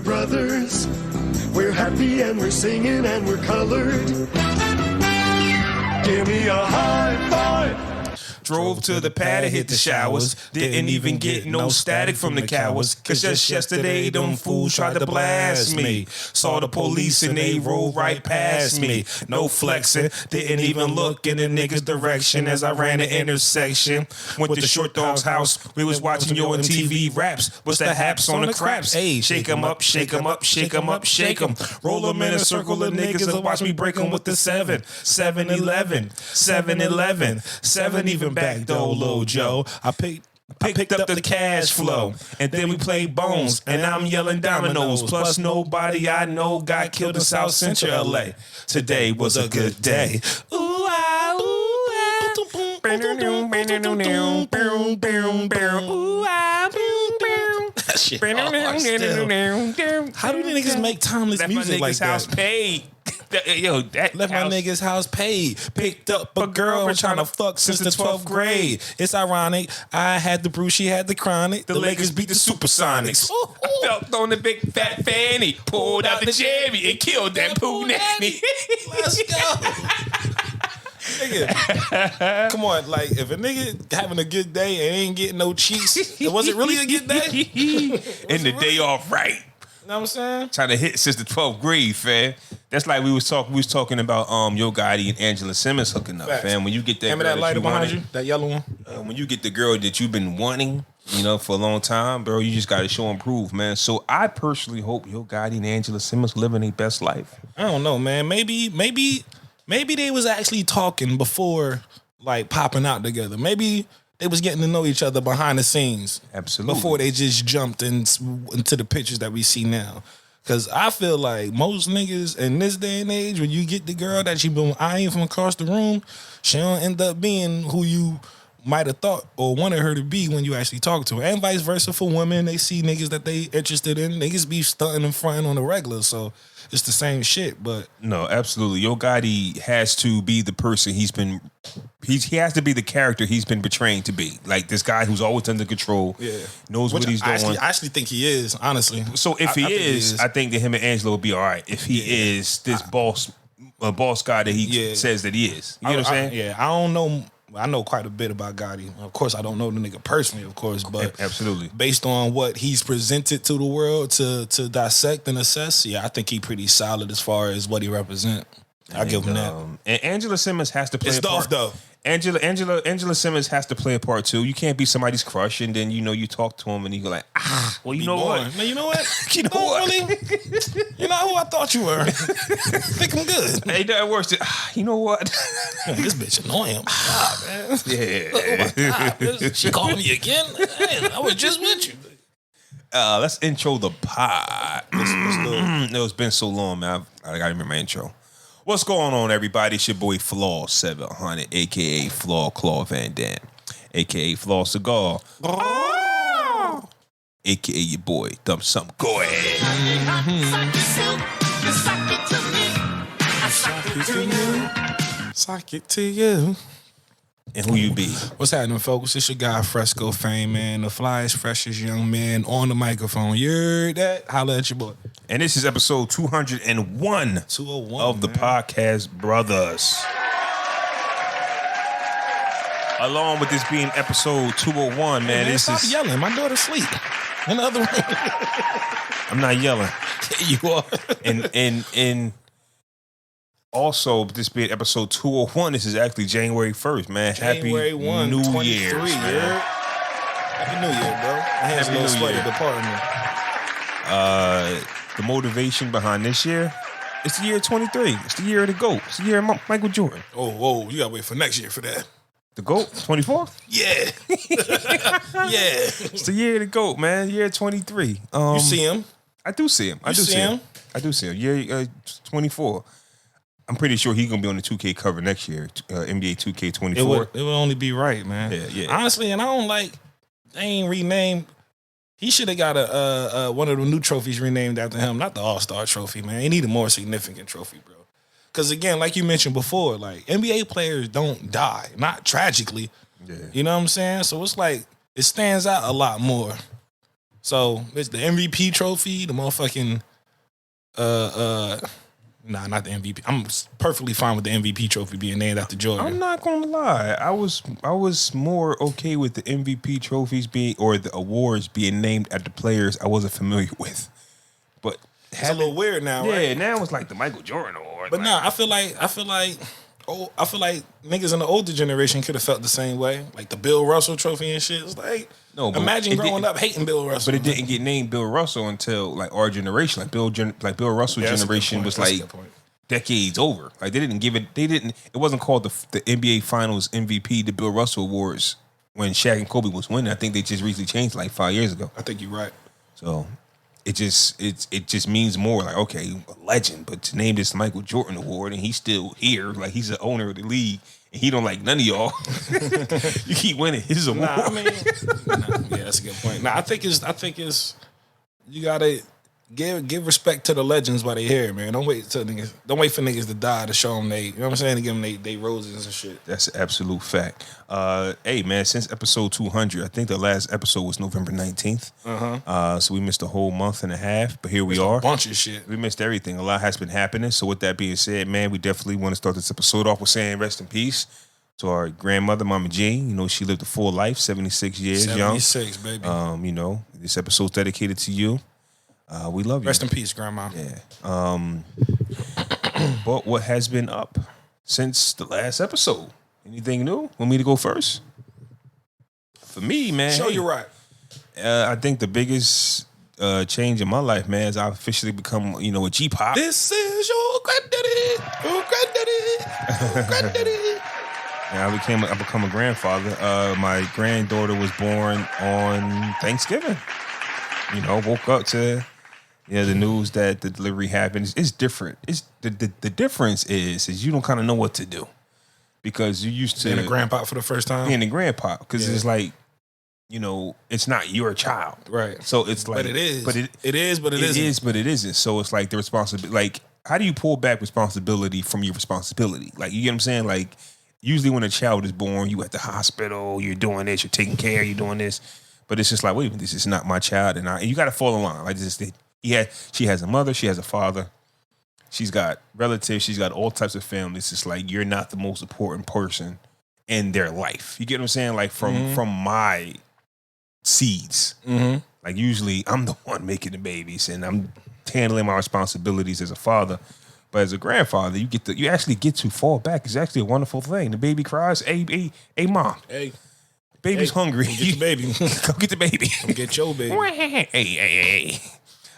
brothers. We're happy and we're singing and we're colored. Give me a high five. Drove to the pad and hit the showers. Didn't even get no static from the cowards. Cause just yesterday, them fools tried to blast me. Saw the police and they rolled right past me. No flexing, didn't even look in the niggas' direction as I ran the intersection. Went to Short Dog's house. We was watching Yo and TV raps. What's the haps on the craps? Hey, shake 'em up, shake 'em up, shake 'em up, shake 'em. Roll 'em in a circle of niggas and watch me break 'em with the 7. 7-11, 7-11, 7 even back though, Lil Joe. I picked up the cash flow, and then we played Bones, and I'm yelling dominoes. Plus nobody I know got killed in South Central LA. Today was a good day. Ooh, ah, ooh, ah. That shit hard still. How do niggas make timeless music like that? House paid. Yo, that left my nigga's house paid. Picked up a girl been trying to fuck since the 12th grade. It's ironic. I had the Bruce, she had the chronic. The Lakers beat the Supersonics. I felt on the big fat fanny, pulled out the jammy and killed that poo nanny. Let's go. Nigga, come on, like if a nigga having a good day and ain't getting no cheeks, was it really a good day? And the day off right. You know what I'm saying? Trying to hit since the 12th grade, fam. That's like we was talking about Yo Gotti and Angela Simmons hooking up, fam. When you get that, remember that lighter behind you, that yellow one. When you get the girl that you've been wanting, you know, for a long time, bro, you just got to show and prove, man. So I personally hope Yo Gotti and Angela Simmons living their best life. I don't know, man. Maybe they was actually talking before, like popping out together. Maybe they was getting to know each other behind the scenes. Absolutely. Before they just jumped into the pictures that we see now. Because I feel like most niggas in this day and age, when you get the girl that you been eyeing from across the room, she don't end up being who you might have thought or wanted her to be when you actually talk to her. And vice versa for women. They see niggas that they interested in. Niggas be stunting and fronting on the regular. So it's the same shit, but... No, absolutely. Yo Gotti has to be the person he has to be the character he's been portraying to be. Like this guy who's always under control, knows what he's doing. I actually think he is, honestly. So if he is, I think that him and Angela will be all right. If he is this boss guy that he says that he is. You know what I'm saying? I don't know... I know quite a bit about Gotti. Of course, I don't know the nigga personally, of course, but absolutely, based on what he's presented to the world to dissect and assess, I think he pretty solid as far as what he represent. I give him that. And Angela Simmons has to play a part. Though. Angela Simmons has to play a part too. You can't be somebody's crush and then you talk to him and you go like, well, you know what? Man, you know what? You know what? Really? You're not who I thought you were. I think I'm good. Hey, that works. You know what? This bitch annoying. Man. Yeah. Oh my God. She called me again. Man, I was just with you. Let's intro the pod. It's been so long, man. I gotta remember my intro. What's going on, everybody? It's your boy Flaw 700, a.k.a. Flaw Claw Van Dam, a.k.a. Flaw Cigar, a.k.a. your boy Dumb Something. Go ahead. Sock it to you. And who you be? What's happening, folks? It's your guy Fresco Fame, man. The flyest, freshest young man on the microphone. You heard that? Holla at your boy. And this is episode 201 of the Podcast Brothers. Along with this being episode 201, man, this stop is... yelling. My daughter's asleep in the other room. I'm not yelling. You are. And also, this being episode 201, this is actually January 1st, man. January 1, New Year's, man. Happy New Year, bro. My hands a little sweaty, but pardon me. The motivation behind this year, it's the year 23. It's the year of the GOAT. It's the year of Michael Jordan. Oh, you gotta wait for next year for that. The GOAT? 24? Yeah. Yeah. It's the year of the GOAT, man. Year 23. You see him? I do see him. I do see him. Year 24. I'm pretty sure he's gonna be on the 2K cover next year, NBA 2K24. It would only be right, man. Yeah. Honestly, and I don't like. They ain't renamed. He should have got a one of the new trophies renamed after him, not the All-Star trophy, man. He need a more significant trophy, bro. Because again, like you mentioned before, like NBA players don't die, not tragically. Yeah. You know what I'm saying? So it's like it stands out a lot more So it's the MVP trophy, the motherfucking nah, not the MVP. I'm perfectly fine with the MVP trophy being named after Jordan. I'm not gonna lie. I was more okay with the MVP trophies being or the awards being named after players I wasn't familiar with. But it's a little weird now, right? Yeah, now it's like the Michael Jordan award. But I feel like niggas in the older generation could have felt the same way. Like the Bill Russell trophy and shit. It's like imagine growing up hating Bill Russell. But it didn't get named Bill Russell until like our generation. Like Bill Russell generation was like decades over. Like they didn't give it. It wasn't called the NBA Finals MVP, the Bill Russell Awards when Shaq and Kobe was winning. I think they just recently changed like 5 years ago. I think you're right. So it just means more like, okay, a legend, but to name this Michael Jordan Award and he's still here, like he's the owner of the league and he don't like none of y'all. You keep winning his award. Yeah, that's a good point. I think it's you gotta give respect to the legends while they here, man. Don't wait for niggas to die to show them they, you know what I'm saying, to give them they roses and shit. That's an absolute fact. Hey man, since episode 200, I think the last episode was November 19th. So we missed a whole month and a half, but here we are. A bunch of shit. We missed everything. A lot has been happening. So with that being said, man, we definitely want to start this episode off with saying rest in peace to our grandmother, Mama Jean. You know, she lived a full life, 76 years young. 76, baby. You know, this episode's dedicated to you. We love you. Rest in peace, Grandma. Yeah. But what has been up since the last episode? Anything new? Want me to go first? For me, man. Show you right. I think the biggest change in my life, man, is I've officially become, a G-pop. This is your granddaddy. Your granddaddy. Your granddaddy. And I become a grandfather. My granddaughter was born on Thanksgiving. Woke up to the news that the delivery happened. It's different. It's the difference is you don't kind of know what to do because you used to being a grandpa for the first time. Being a grandpa because it's like it's not your child, right? So it's like, but it is. But it is, but it isn't. It is, but it isn't. So it's like the responsibility. Like, how do you pull back responsibility from your responsibility? Like, you get what I'm saying? Like, usually when a child is born, you at the hospital, you're doing this, you're taking care, you're doing this. But it's just like, wait a minute, this is not my child, and you got to fall in line. Like she has a mother, she has a father, she's got relatives, she's got all types of family. It's just like you're not the most important person in their life. You get what I'm saying? Like from my seeds. Mm-hmm. Like usually I'm the one making the babies, and I'm handling my responsibilities as a father. But as a grandfather, you actually get to fall back. It's actually a wonderful thing. The baby cries, hey, mom. Hey. Baby's hungry. Go get the baby. Go get the baby. Go get your baby. Hey.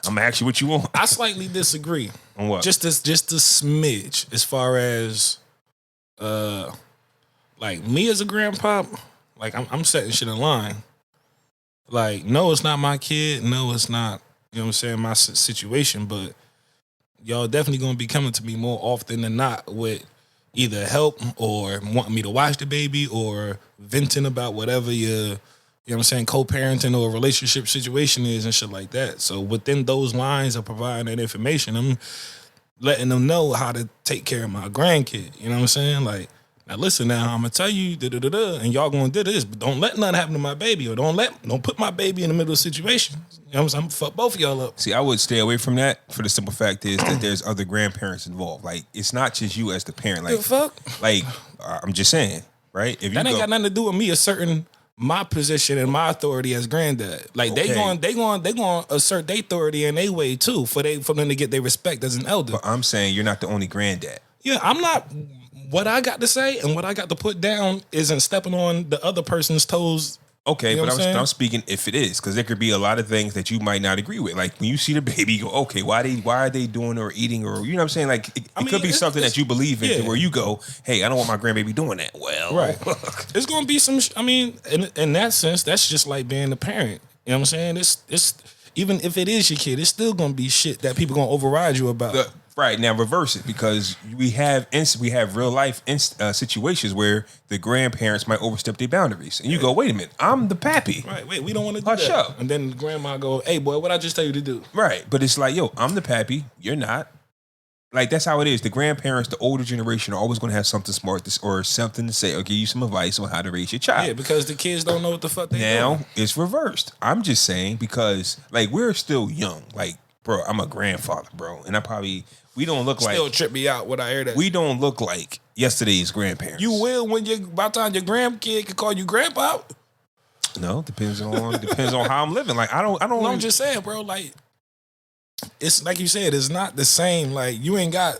I'm gonna ask you what you want. I slightly disagree. On what? Just a smidge as far as like me as a grandpa, like I'm setting shit in line. Like, no, it's not my kid. No, it's not, you know what I'm saying, my situation, but y'all definitely gonna be coming to me more often than not with either help or wanting me to watch the baby or venting about whatever your, you know what I'm saying, co-parenting or relationship situation is and shit like that. So within those lines of providing that information, I'm letting them know how to take care of my grandkid. You know what I'm saying? Like, now listen now, I'm gonna tell you and y'all gonna do this, but don't let nothing happen to my baby or don't put my baby in the middle of the situation. You know what I'm saying? I'm gonna fuck both of y'all up. See, I would stay away from that for the simple fact is that there's other grandparents involved. Like, it's not just you as the parent. Like, the fuck? Like, I'm just saying, right? If that ain't got nothing to do with me asserting my position and my authority as granddad. Like, okay. they going assert their authority in their way too for them to get their respect as an elder. But I'm saying you're not the only granddad. Yeah, I'm not. What I got to say and what I got to put down isn't stepping on the other person's toes. Okay, you know but I'm speaking if it is, because there could be a lot of things that you might not agree with. Like when you see the baby, you go, okay, why are they doing or eating or, you know what I'm saying? Like it could be something that you believe in where you go, hey, I don't want my grandbaby doing that. Well, right. It's gonna be some. In that sense, that's just like being a parent. You know what I'm saying? It's even if it is your kid, it's still gonna be shit that people gonna override you about. Right, now reverse it, because we have real life situations where the grandparents might overstep their boundaries, and you go, "Wait a minute, I'm the pappy." Right, wait, we don't want to do Hush that. up. And then the grandma go, "Hey, boy, what I just tell you to do?" Right, but it's like, yo, I'm the pappy, you're not. like that's how it is. The grandparents, the older generation, are always going to have something smart or something to say or give you some advice on how to raise your child. Yeah, because the kids don't know what the fuck they now doing. It's reversed. I'm just saying because like we're still young. Like, bro, I'm a grandfather, bro, and we don't look Still like trip me out when I hear that. we don't look like yesterday's grandparents. You will when by the time your grandkid can call you grandpa. No, depends on how I'm living. Like I don't. No, I'm just saying, bro. Like it's like you said, it's not the same. Like you ain't got.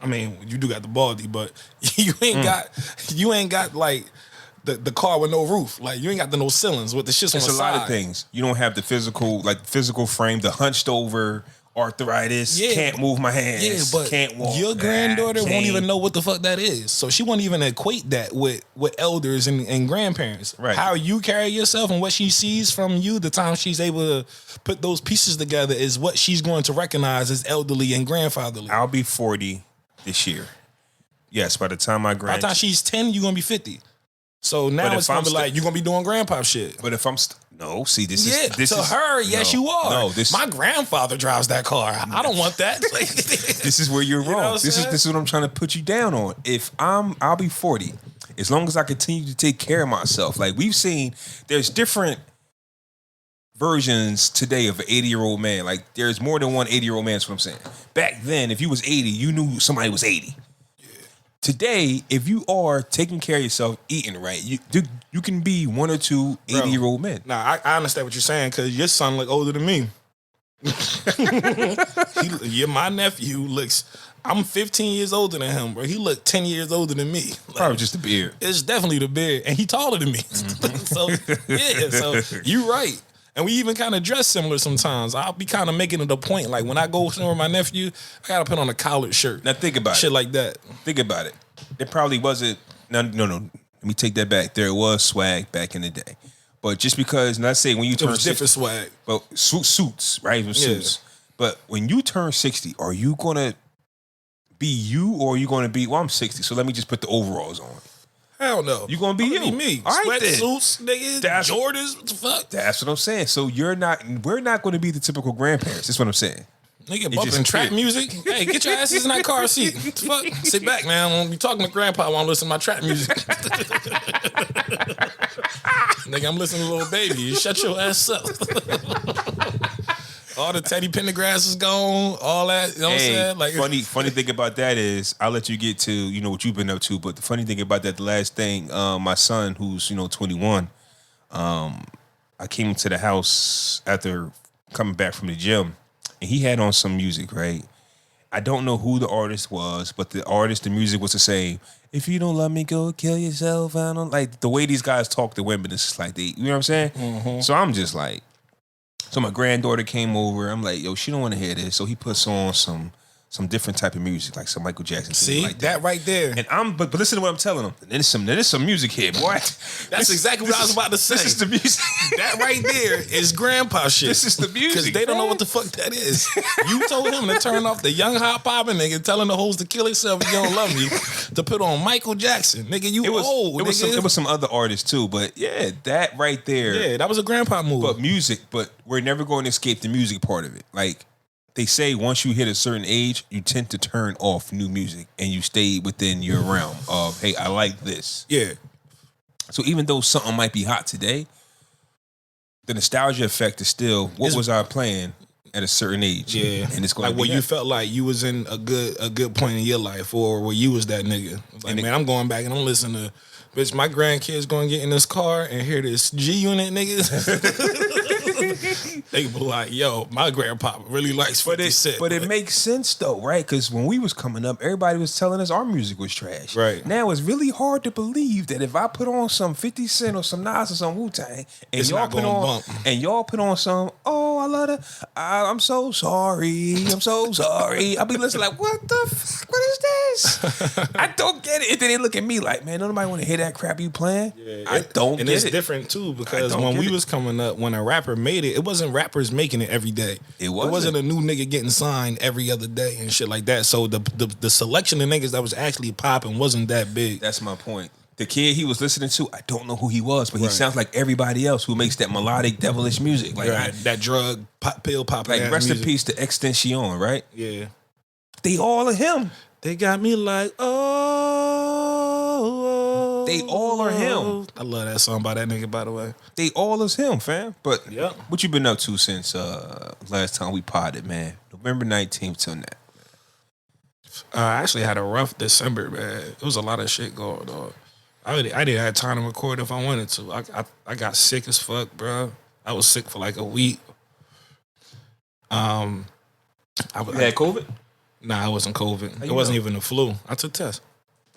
I mean, you do got the baldy, but you ain't got like the car with no roof. Like you ain't got no ceilings with the shit on the side. It's a lot of things. You don't have the physical frame, the hunched over. Arthritis, can't move my hands, but can't walk. Your granddaughter won't even know what the fuck that is. So she won't even equate that with elders and grandparents. Right. How you carry yourself and what she sees from you, the time she's able to put those pieces together is what she's going to recognize as elderly and grandfatherly. I'll be 40 this year. Yes, by the time By the time she's 10, you're going to be 50. So now it's going to be like, you're going to be doing grandpa shit. But if I'm... No, see, this is her, yes, you are. No, my grandfather drives that car. I don't want that. This is where you're wrong. This is what I'm trying to put you down on. If I'll be 40. As long as I continue to take care of myself. Like we've seen, there's different versions today of an 80-year-old man. Like there's more than one 80-year-old man, that's what I'm saying. Back then, if you was 80, you knew somebody was 80. Today, if you are taking care of yourself, eating right, you can be one or two 80-year-old men. Nah, I understand what you're saying because your son look older than me. My nephew looks. I'm 15 years older than him, bro. He look 10 years older than me. Like, probably just the beard. It's definitely the beard, and he taller than me. So you right. And we even kind of dress similar sometimes. I'll be kind of making it a point. Like when I go somewhere with my nephew, I gotta put on a collared shirt. Now think about shit like that. Think about it. There probably wasn't. No. Let me take that back. There was swag back in the day, but just because, let's say when you turn 60, different swag. But suits, right? Even suits. But when you turn 60, are you gonna be you or are you gonna be? Well, I'm 60, so let me just put the overalls on. Hell no. You gonna be you. Be me. All right, sweatsuits, nigga. Jordans. What the fuck? That's what I'm saying. So we're not going to be the typical grandparents. That's what I'm saying. Nigga bumping trap music. Hey, get your asses in that car seat. What the fuck? Sit back, man. When we talking to grandpa, I want to listen to my trap music. Nigga, I'm listening to Little Baby. Shut your ass up. All the Teddy Pendergrass is gone. All that. You know what I'm saying? Like funny thing about that is, I'll let you get to what you've been up to. But the funny thing about that, the last thing, my son, who's 21, I came to the house after coming back from the gym, and he had on some music, right? I don't know who the artist was, but the music was the same. If you don't love me, go kill yourself. I don't like the way these guys talk to women. It's just like you know what I'm saying? Mm-hmm. So I'm just like. So my granddaughter came over. I'm like, yo, she don't want to hear this. So he puts on some different type of music, like some Michael Jackson. See, like that right there. And but listen to what I'm telling him. There's some music here, boy. That's exactly what I was about to say. This is the music. That right there is grandpa shit. This is the music. Because they don't know what the fuck that is. You told him to turn off the young hot poppin' nigga telling the hoes to kill himself if you don't love me to put on Michael Jackson. Nigga, you old. It was some other artists too, but yeah, that right there. Yeah, that was a grandpa move. But we're never going to escape the music part of it. Like, they say once you hit a certain age, you tend to turn off new music and you stay within your realm of, hey, I like this. Yeah. So even though something might be hot today, the nostalgia effect is still, what was I playing at a certain age? Yeah. And it's going like to be where you felt like you was in a good point in your life, or where you was that nigga. Like, man, I'm going back and I'm listening to, bitch, my grandkids going to get in this car and hear this G-Unit niggas. They be like, yo, my grandpa really likes 50 Cent. But it makes sense though, right? Because when we was coming up, everybody was telling us our music was trash. Right. Now it's really hard to believe that if I put on some 50 Cent or some Nas or some Wu-Tang, and y'all put on some, oh, I love that. I'm so sorry. I'll be listening like, what the fuck? What is this? I don't get it. And then they look at me like, man, nobody want to hear that crap you playing. Yeah, I don't get it. And it's different too, because when we was coming up, when a rapper made it wasn't rappers making it every day. It wasn't a new nigga getting signed every other day and shit like that. So the selection of niggas that was actually popping wasn't that big. That's my point. The kid he was listening to, I don't know who he was, but he sounds like everybody else who makes that melodic, devilish music. Like that drug pill popping. Like rest in peace to Extension, right? Yeah. They all are him. They got me like, oh. They all are him. I love that song by that nigga, by the way. They all is him, fam. But Yep. what you been up to since last time we potted, man? November 19th till now. I actually had a rough December, man. It was a lot of shit going on. I didn't have time to record if I wanted to. I got sick as fuck, bro. I was sick for like a week. You had COVID? Nah, it wasn't COVID. It wasn't even the flu. I took tests.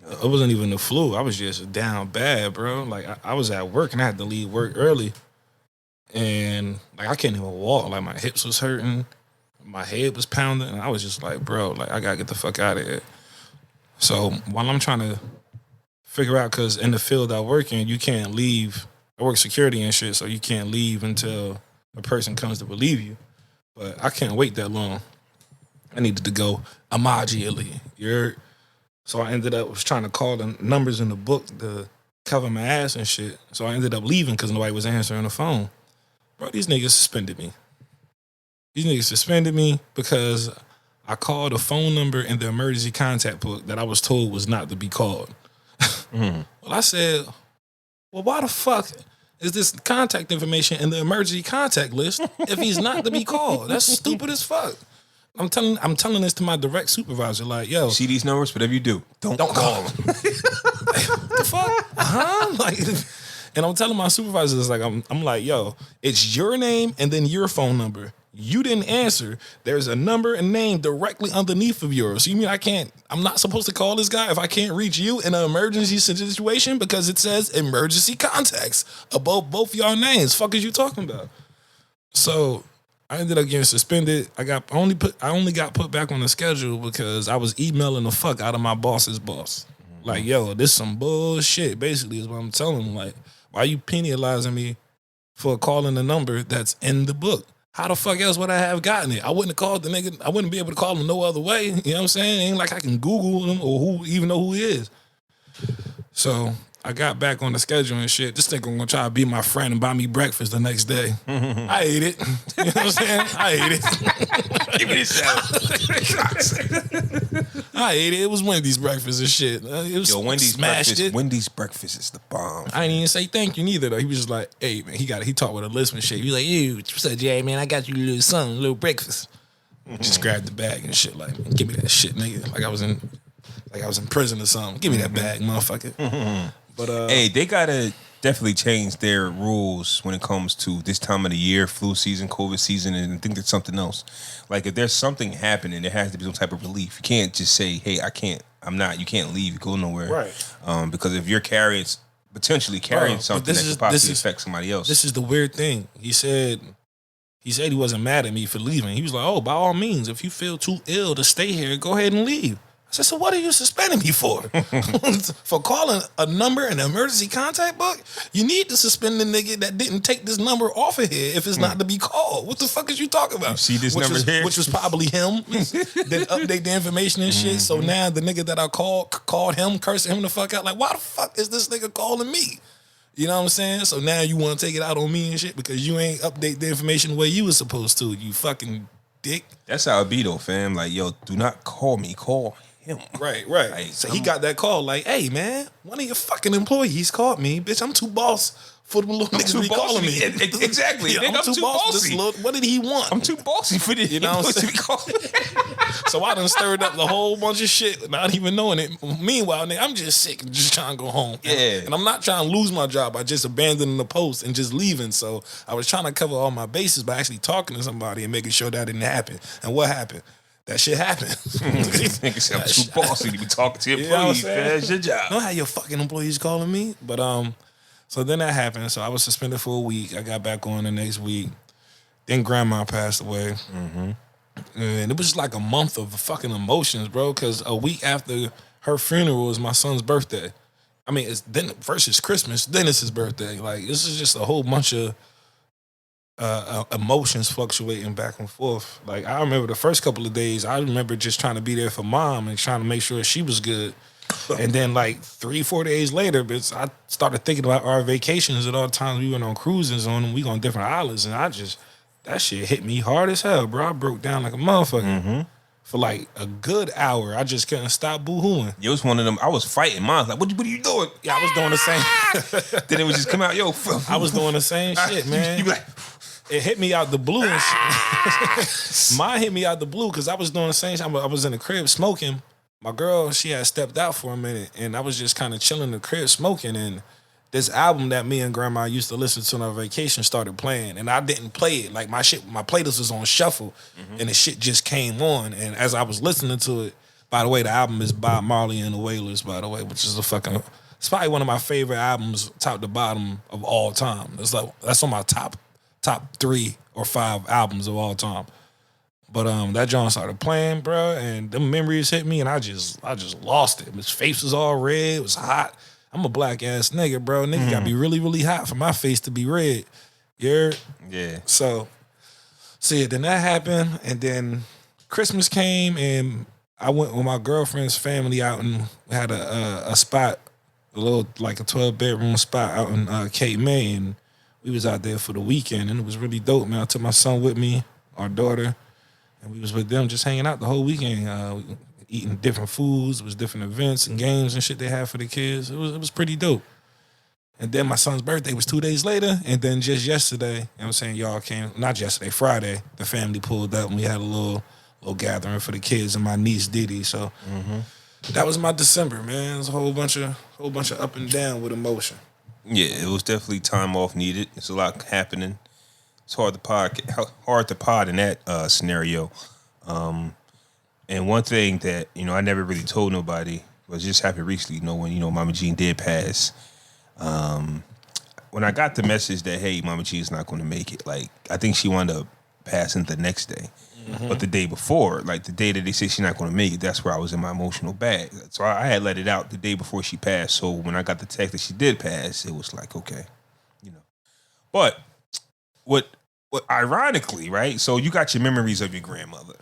It wasn't even the flu. I was just down bad, bro. Like I was at work and I had to leave work early, and like I can't even walk. Like my hips was hurting, my head was pounding, and I was just like, bro, like I gotta get the fuck out of here. So while I'm trying to figure out, because in the field I work in, you can't leave. I work security and shit, so you can't leave until a person comes to relieve you. But I can't wait that long. I needed to go immediately. So I ended up was trying to call the numbers in the book to cover my ass and shit. So I ended up leaving because nobody was answering the phone. Bro, these niggas suspended me. These niggas suspended me because I called a phone number in the emergency contact book that I was told was not to be called. Well, I said, well, why the fuck is this contact information in the emergency contact list if he's not to be called? That's stupid as fuck. I'm telling this to my direct supervisor, like, yo. See these numbers? Whatever you do, don't call them. The fuck? Like, and I'm telling my supervisors, like, I'm like, yo, it's your name and then your phone number. You didn't answer. There's a number and name directly underneath of yours. So you mean I'm not supposed to call this guy if I can't reach you in an emergency situation because it says emergency contacts above both y'all names. Fuck is you talking about? So I ended up getting suspended. I only got put back on the schedule because I was emailing the fuck out of my boss's boss. Like, yo, this some bullshit, basically, is what I'm telling him. Like, why you penalizing me for calling a number that's in the book? How the fuck else would I have gotten it? I wouldn't have called the nigga. I wouldn't be able to call him no other way. You know what I'm saying? It ain't like I can Google him or even know who he is. So I got back on the schedule and shit. This nigga gonna try to be my friend and buy me breakfast the next day. I ate it. You know what I'm saying? I ate it. Give me this I ate it. It was Wendy's breakfast and shit. It was Wendy's smashed breakfast. it. Wendy's breakfast is the bomb. I didn't even say thank you neither though. He was just like, hey man, he talked with a lisp and shit. He was like, "You, what's up, Jay, man? I got you a little something, a little breakfast." Just grabbed the bag and shit, like, give me that shit, nigga. Like I was in prison or something. Give me that bag, motherfucker. But hey, they gotta definitely change their rules when it comes to this time of the year, flu season, COVID season, and I think there's something else. Like if there's something happening, there has to be some type of relief. You can't just say, "Hey, you can't leave, go nowhere." Right. Because if you're potentially carrying something that could possibly affect somebody else. This is the weird thing. He said he wasn't mad at me for leaving. He was like, "Oh, by all means, if you feel too ill to stay here, go ahead and leave." I said, so what are you suspending me for? For calling a number in an emergency contact book? You need to suspend the nigga that didn't take this number off of here if it's not to be called. What the fuck is you talking about? You see this number here? Which was probably him. Then update the information and shit. So now the nigga that I called him, cursing him the fuck out. Like, why the fuck is this nigga calling me? You know what I'm saying? So now you want to take it out on me and shit because you ain't update the information the way you was supposed to. You fucking dick. That's how it be though, fam. Like, yo, do not call me. Call him. Right. Like, so he got that call like, hey, man, one of your fucking employees called me. Bitch, I'm too boss for the little niggas to be calling me. Exactly. Yeah, I'm too boss for this. What did he want? I'm too bossy for this. You know what I'm saying? So I done stirred up the whole bunch of shit, not even knowing it. Meanwhile, nigga, I'm just sick and just trying to go home. Yeah. And I'm not trying to lose my job by just abandoning the post and just leaving. So I was trying to cover all my bases by actually talking to somebody and making sure that didn't happen. And what happened? That shit happened. Nigga said I'm too bossy to be talking to your employees. That's your job. Know how your fucking employees calling me? But so then that happened. So I was suspended for a week. I got back on the next week. Then grandma passed away. And it was just like a month of fucking emotions, bro. Because a week after her funeral was my son's birthday. I mean, first it's Christmas, then it's his birthday. Like this is just a whole bunch of emotions fluctuating back and forth. Like I remember the first couple of days, I remember just trying to be there for mom and trying to make sure she was good. And then like 3-4 days later, I started thinking about our vacations and all the times we went on cruises on we on different islands, and that shit hit me hard as hell, bro. I broke down like a motherfucker. for like a good hour. I just couldn't stop boo-hooing. It was one of them. I was fighting mine. Like, what are you doing? Yeah, I was doing the same. Then it would just come out, yo. I was doing the same shit, man. You be like, it hit me out the blue. And shit. Mine hit me out the blue because I was doing the same shit. I was in the crib smoking. My girl, she had stepped out for a minute, and I was just kind of chilling in the crib smoking. And this album that me and Grandma used to listen to on our vacation started playing, and I didn't play it. Like my playlist was on shuffle, and the shit just came on. And as I was listening to it, by the way, the album is Bob Marley and the Wailers, by the way, which is it's probably one of my favorite albums, top to bottom of all time. It's like that's on my top 3 or 5 albums of all time. But that John started playing, bro, and the memories hit me, and I just lost it. His face was all red. It was hot. I'm a black ass nigga, bro. Nigga gotta be really, really hot for my face to be red. Yeah. So yeah, then that happened, and then Christmas came, and I went with my girlfriend's family out and had a spot, a little like a 12-bedroom spot out in Cape May, and we was out there for the weekend, and it was really dope, man. I took my son with me, our daughter, and we was with them just hanging out the whole weekend. Eating different foods. It was different events and games and shit they had for the kids. It was pretty dope. And then my son's birthday was 2 days later. And then just yesterday, you know what I'm saying, y'all came, not yesterday, Friday, the family pulled up and we had a little gathering for the kids and my niece Diddy. So that was my December, man. It was a whole bunch of up and down with emotion. Yeah, it was definitely time off needed. It's a lot happening. It's hard to pod in that scenario. And one thing that, I never really told nobody was just happened recently, when, Mama Jean did pass. When I got the message that, hey, Mama Jean's not going to make it, like, I think she wound up passing the next day. But the day before, like the day that they said she's not going to make it, that's where I was in my emotional bag. So I had let it out the day before she passed. So when I got the text that she did pass, it was like, okay, But what ironically, right? So you got your memories of your grandmother.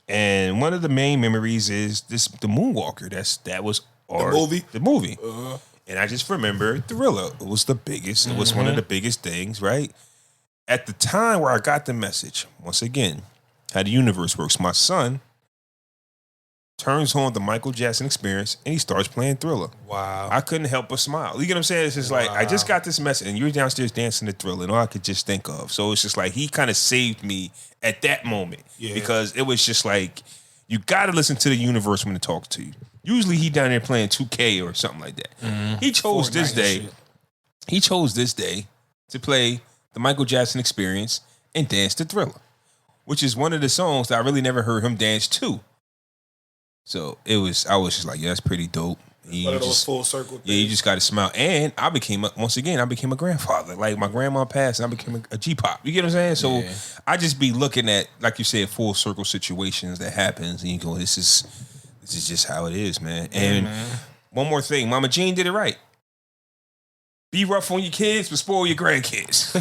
And one of the main memories is the Moonwalker. That was the movie. And I just remember Thriller. It was the biggest. It was one of the biggest things, right? At the time where I got the message, once again, how the universe works. My son turns on the Michael Jackson Experience and he starts playing Thriller. Wow. I couldn't help but smile. You get what I'm saying? It's just like, I just got this message and you're downstairs dancing to Thriller and all I could just think of. So it's just like, he kind of saved me at that moment. Yeah. Because it was just like, you got to listen to the universe when it talks to you. Usually he down there playing 2K or something like that. He chose Fortnite this day. He chose this day to play the Michael Jackson Experience and dance to Thriller, which is one of the songs that I really never heard him dance to. So I was just like, yeah, that's pretty dope. One of those full circle things. Yeah, you just got to smile. And I became a grandfather. Like my grandma passed and I became a G-pop. You get what I'm saying? So I just be looking at, like you said, full circle situations that happens and you go, this is just how it is, man. And one more thing, Mama Jean did it right. Be rough on your kids, but spoil your grandkids.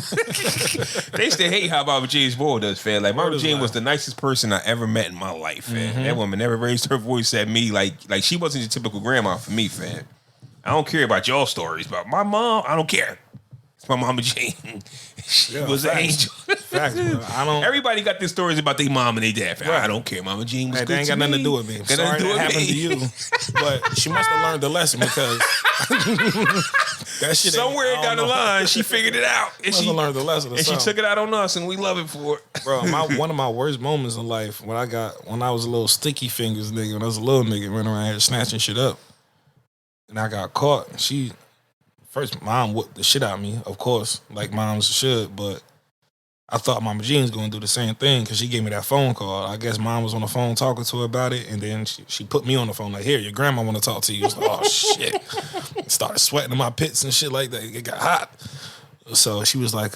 They still hate how Mama Jean's spoiled us, fam. Like Mama Jean was the nicest person I ever met in my life, fam. That woman never raised her voice at me like she wasn't your typical grandma for me, fam. I don't care about y'all stories, but my mom, I don't care. It's my Mama Jean. She was an angel. Facts, bro. Everybody got their stories about their mom and their dad. Fam. Right. I don't care. Mama Jean was good. They ain't got nothing to do with me. Sorry that happened to you, but she must have learned the lesson because that shit. Somewhere down the line, she figured it out, and she learned the lesson. And she took it out on us, and we love it for it, bro. One of my worst moments in life when I was a little sticky fingers nigga, when I was a little nigga running around here snatching shit up, and I got caught. First, mom whooped the shit out of me, of course, like moms should, but I thought Mama Jean was going to do the same thing because she gave me that phone call. I guess mom was on the phone talking to her about it, and then she put me on the phone like, here, your grandma want to talk to you. I was like, oh, shit. Started sweating in my pits and shit like that. It got hot. So she was like,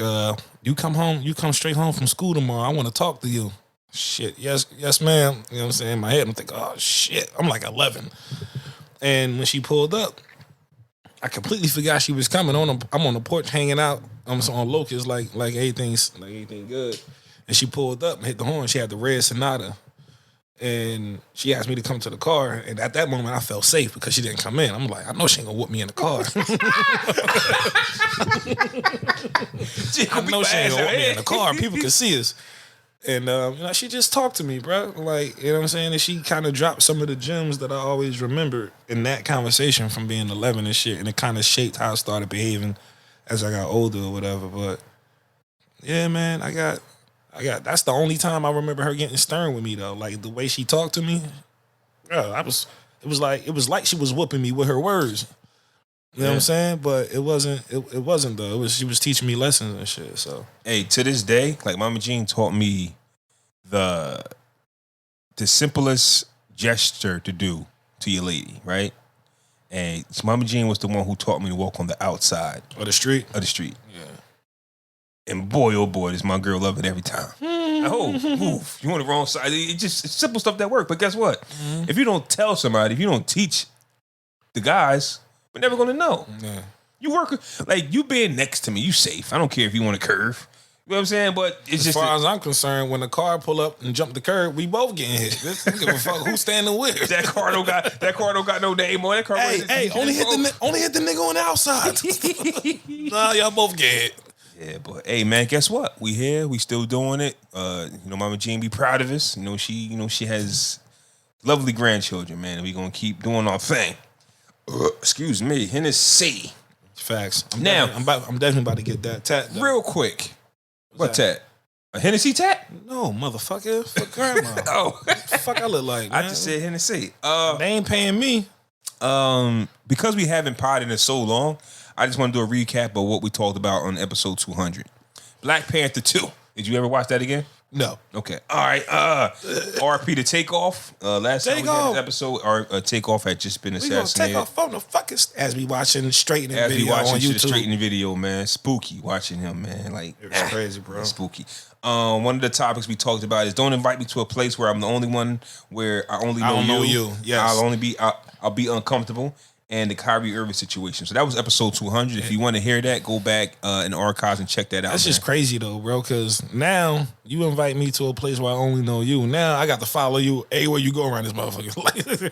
you come straight home from school tomorrow. I want to talk to you. Shit, yes, ma'am. You know what I'm saying? In my head, I'm thinking, oh, shit. I'm like 11. And when she pulled up, I completely forgot she was coming. I'm on the porch hanging out. I'm on Locust like everything's good. And she pulled up and hit the horn. She had the red Sonata. And she asked me to come to the car. And at that moment, I felt safe because she didn't come in. I'm like, I know she ain't gonna whoop me in the car. I know she ain't gonna whoop me in the car. People can see us. And she just talked to me, bro. Like, you know what I'm saying? And she kind of dropped some of the gems that I always remembered in that conversation from being 11 and shit. And it kind of shaped how I started behaving as I got older or whatever. But yeah, man, I got that's the only time I remember her getting stern with me though. Like the way she talked to me, bro, it was like she was whooping me with her words. You know what I'm saying? But it wasn't though. She was teaching me lessons and shit. So hey, to this day, like Mama Jean taught me the simplest gesture to do to your lady, right? And Mama Jean was the one who taught me to walk on the outside of the street. Yeah. And boy, oh boy, does my girl love it every time. Oh, move. You on the wrong side. It's simple stuff that work. But guess what? Mm-hmm. If you don't tell somebody, if you don't teach the guys, we're never going to know. Yeah. You work, like, you being next to me, you safe. I don't care if you want to curve. You know what I'm saying? But it's as far as I'm concerned, when the car pull up and jump the curb, we both getting hit. I don't give a fuck who's standing with. That car don't got no name on it. Hey, only hit the nigga on the outside. Nah, y'all both get hit. Yeah, but hey, man, guess what? We here. We still doing it. Mama Jean be proud of us. She has lovely grandchildren, man. We gonna keep doing our thing. Excuse me, Hennessy. Facts. I'm definitely about to get that tat though. Real quick. What tat? A Hennessy tat? No, motherfucker. For grandma. Oh, what the fuck I look like, man? I just said Hennessy. They ain't paying me. Because we haven't potted in so long, I just want to do a recap of what we talked about on episode 200. Black Panther 2. Did you ever watch that again? No. Okay. All right. RP to Takeoff. Last time we had an episode, our Takeoff had just been assassinated. We gonna take off on the fucking as we watching straightening video on YouTube. Straightening video, man. Spooky watching him, man. Like it was crazy, bro. Spooky. One of the topics we talked about is don't invite me to a place where I'm the only one where I don't know you. Yes. I'll be uncomfortable. And the Kyrie Irving situation. So that was episode 200. If you want to hear that, go back in the archives and check that out. That's just crazy though, bro, because now you invite me to a place where I only know you. Now I got to follow you everywhere you go around this motherfucker. Like,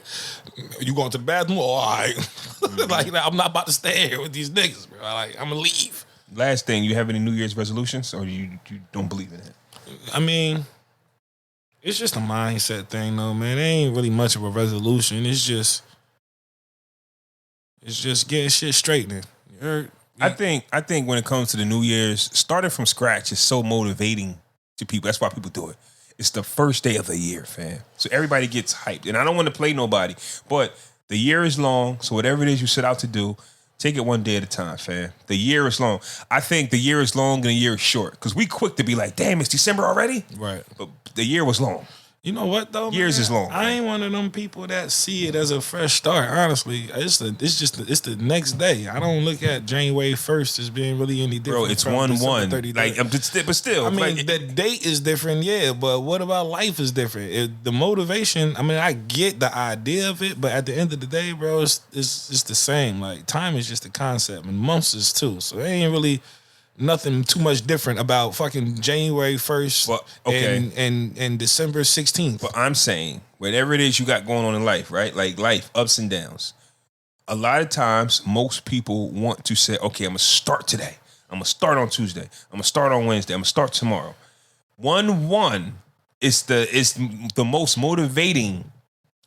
you going to the bathroom? Oh, all right. Mm-hmm. Like, I'm not about to stay here with these niggas, bro. Like, I'm going to leave. Last thing, you have any New Year's resolutions or you don't believe in it? I mean, it's just a mindset thing though, man. It ain't really much of a resolution. It's just getting shit straightened. You heard? I think when it comes to the New Year's, starting from scratch is so motivating to people. That's why people do it. It's the first day of the year, fam. So everybody gets hyped. And I don't want to play nobody, but the year is long. So whatever it is you set out to do, take it one day at a time, fam. The year is long. I think the year is long and the year is short. Because we quick to be like, damn, it's December already? Right. But the year was long. You know what though? Years is long. I ain't one of them people that see it as a fresh start. Honestly, it's the next day. I don't look at January 1st as being really any different. Bro, it's 1/1. Like, but still, I mean, the date is different, yeah. But what about life is different? The motivation. I mean, I get the idea of it, but at the end of the day, bro, it's the same. Like time is just a concept, and months is too. So it ain't really nothing too much different about fucking January 1st and December 16th. But I'm saying, whatever it is you got going on in life, right? Like life, ups and downs. A lot of times, most people want to say, okay, I'm going to start today. I'm going to start on Tuesday. I'm going to start on Wednesday. I'm going to start tomorrow. 1/1 is the most motivating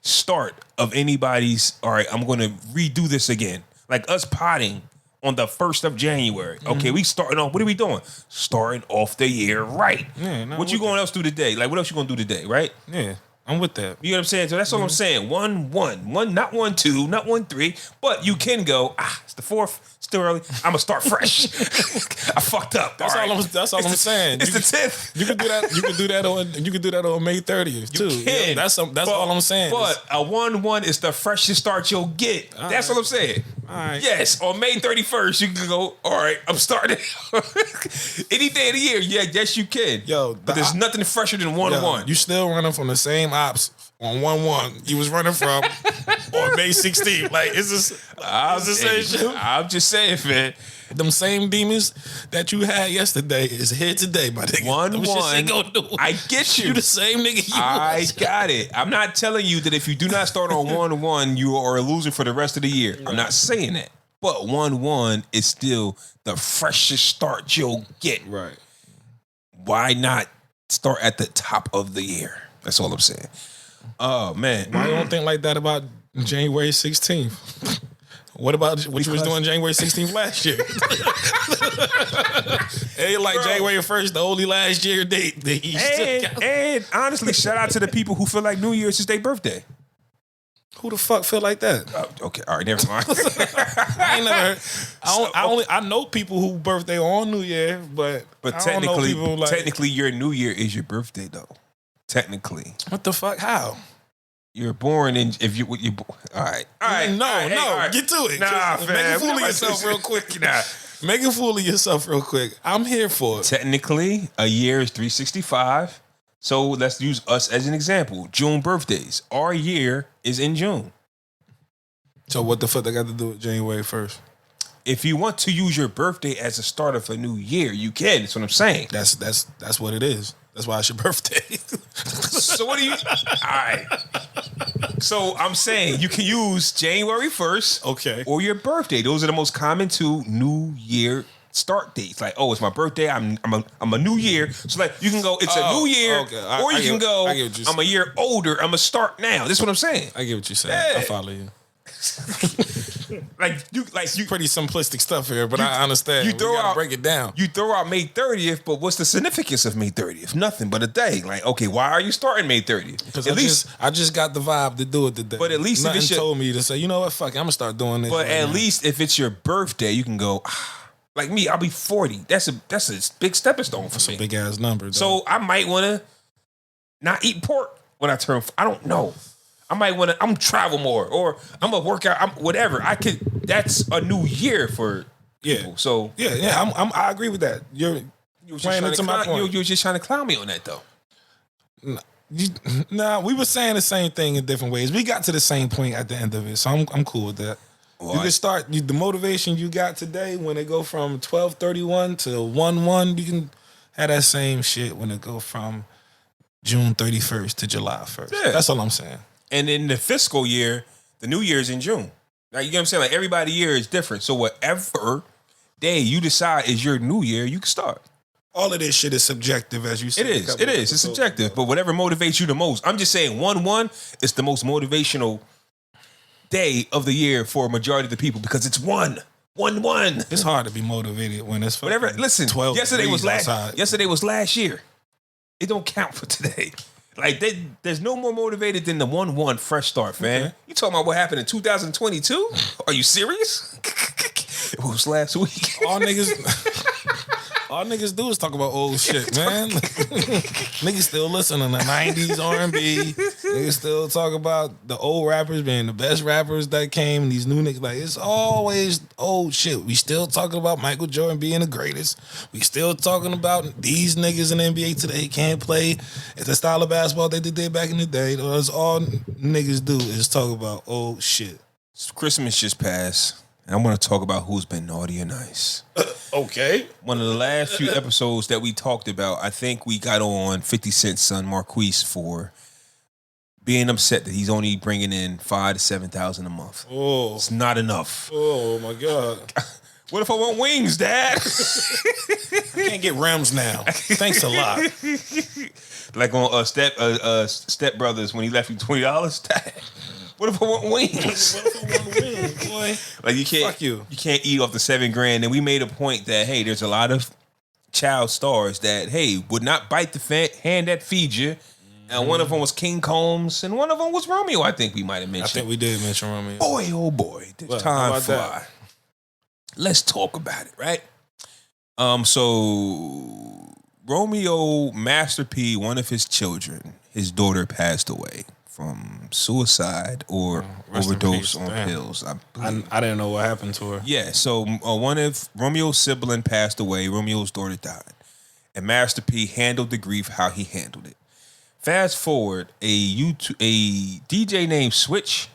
start of anybody's, all right, I'm going to redo this again. Like us potting on the 1st of January. Okay, we starting off. What are we doing? Starting off the year right. Yeah, what you going else do today? Like, what else you going to do today, right? Yeah, I'm with that. You know what I'm saying? So that's all I'm saying. 1/1. Not 1/2, not 1/3. But you can go, it's the 4th. Still early. I'm gonna start fresh. I fucked up. That's all I'm saying. It's the 10th. You can do that. You can do that on May 30th too. You can. Yeah, that's all I'm saying. But a 1/1 is the freshest start you'll get. That's what I'm saying. All right. Yes, on May 31st you can go. All right, I'm starting. Any day of the year, yes you can. But there's nothing fresher than 1/1. You still running from the same ops on 1/1 you was running from on May 16th. Like it's the same shit. I'm just saying, man. Them same demons that you had yesterday is here today, my nigga. 1/1. I get you. You the same nigga. I got it. I'm not telling you that if you do not start on 1/1, you are a loser for the rest of the year. I'm not saying that. But 1/1 is still the freshest start you'll get. Right. Why not start at the top of the year. That's all I'm saying. Oh man, Why you don't think like that about January 16th? What about what you was doing January 16th last year? Hey, like January 1st, the only last year date that you and honestly, shout out to the people who feel like New Year's is their birthday. Who the fuck feel like that? Okay, all right, never mind. I ain't never heard. I know people who birthday on New Year, but technically, your New Year is your birthday though. Technically, what the fuck? How? You're born in if you all right. No, get to it. Nah, fam. Make a fool of yourself real quick. Make a fool of yourself real quick. I'm here for it. Technically, a year is 365. So let's use us as an example. June birthdays. Our year is in June. So what the fuck they got to do with January 1st? If you want to use your birthday as a start of a new year, you can. That's what I'm saying. That's what it is. That's why it's your birthday. So what do you? All right. So I'm saying you can use January 1st, okay, or your birthday. Those are the most common two New Year start dates. Like, oh, it's my birthday. I'm a new year. So like, you can go. It's a new year, okay. Or you can go. I'm a year older. I'm a start now. This is what I'm saying. I get what you're saying. Yeah. I follow you. like you pretty simplistic stuff here, but I understand. You gotta break it down. You throw out May 30th, but what's the significance of May 30th? Nothing but a day. Like, okay, why are you starting May 30th? Because I just got the vibe to do it today. But at least nothing if it's told me to say, you know what, fuck it, I'm gonna start doing this. But at least if it's your birthday, you can go. Like me, I'll be 40. That's a big stepping stone for me. A big ass number. Though. So I might want to not eat pork when I turn. I don't know. I might want to. I'm travel more, or I'm gonna work out. Whatever. I could. That's a new year for people. So yeah. I agree with that. You're playing into my point. You were just trying to clown me on that though. Nah, we were saying the same thing in different ways. We got to the same point at the end of it, so I'm cool with that. Well, you can start the motivation you got today when it go from 12/31 to 1/1. You can have that same shit when it go from June 31st to July 1st. Yeah. That's all I'm saying. And in the fiscal year, the new year is in June. Like, you get what I'm saying? Like, everybody's year is different. So whatever day you decide is your new year, you can start. All of this shit is subjective, as you said. It is. It's subjective. But whatever motivates you the most. I'm just saying 1/1 is the most motivational day of the year for a majority of the people because it's 1/1. It's hard to be motivated when it's whatever. Listen, 12 yesterday was last year. It don't count for today. Like, there's no more motivated than the 1/1 fresh start, man. Okay. You talking about what happened in 2022? Are you serious? It was last week. All niggas do is talk about old shit, man. Niggas still listen to the 90s R&B. Niggas still talk about the old rappers being the best rappers that came. And these new niggas, like, it's always old shit. We still talking about Michael Jordan being the greatest. We still talking about these niggas in the NBA today can't play at the style of basketball they did back in the day. That's all niggas do is talk about old shit. Christmas just passed. And I want to talk about who's been naughty or nice. Okay. One of the last few episodes that we talked about, I think we got on 50 Cent's son Marquise for being upset that he's only bringing in $5,000 to $7,000 a month. Oh, it's not enough. Oh my God. What if I want wings, Dad? I can't get rims now. Thanks a lot. Like on Step Brothers when he left you $20, Dad. What if I want wings? What if I want wings, boy? Like, you can't eat off the $7,000. And we made a point that, hey, there's a lot of child stars that, hey, would not bite the hand that feeds you. And one of them was King Combs, and one of them was Romeo. I think we might have mentioned. I think we did mention Romeo. Boy, oh boy, this time fly. Let's talk about it, right? So Romeo, Master P, one of his children, his daughter passed away from suicide or overdose on pills. I didn't know what happened to her. Yeah, so one of Romeo's sibling passed away. Romeo's daughter died. And Master P handled the grief how he handled it. Fast forward, a DJ named Switch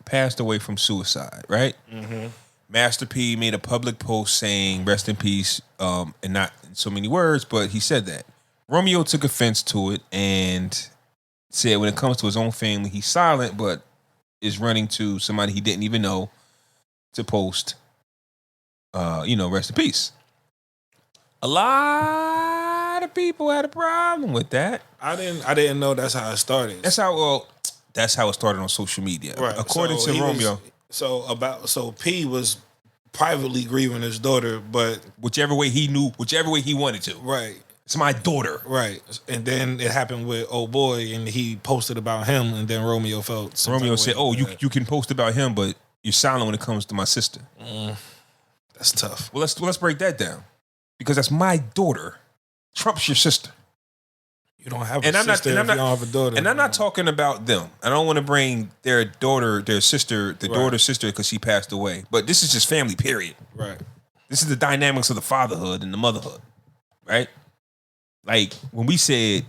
passed away from suicide, right? Mm-hmm. Master P made a public post saying, rest in peace, and not in so many words, but he said that. Romeo took offense to it and said when it comes to his own family, he's silent, but is running to somebody he didn't even know to post, rest in peace. A lot of people had a problem with that. I didn't know that's how it started. That's how it started on social media. Right. According to Romeo. So P was privately grieving his daughter, but whichever way he wanted to. Right. It's my daughter. Right. And then it happened with old boy, and he posted about him, and then Romeo felt. Romeo said, "Oh, you can post about him, but you're silent when it comes to my sister." That's tough. Well, let's break that down, because that's my daughter. Trump's your sister. You don't have a sister if you don't have a daughter. And I'm not talking about them. I don't want to bring their daughter, their sister, daughter's sister, because she passed away. But this is just family, period. Right. This is the dynamics of the fatherhood and the motherhood, right? Like when we said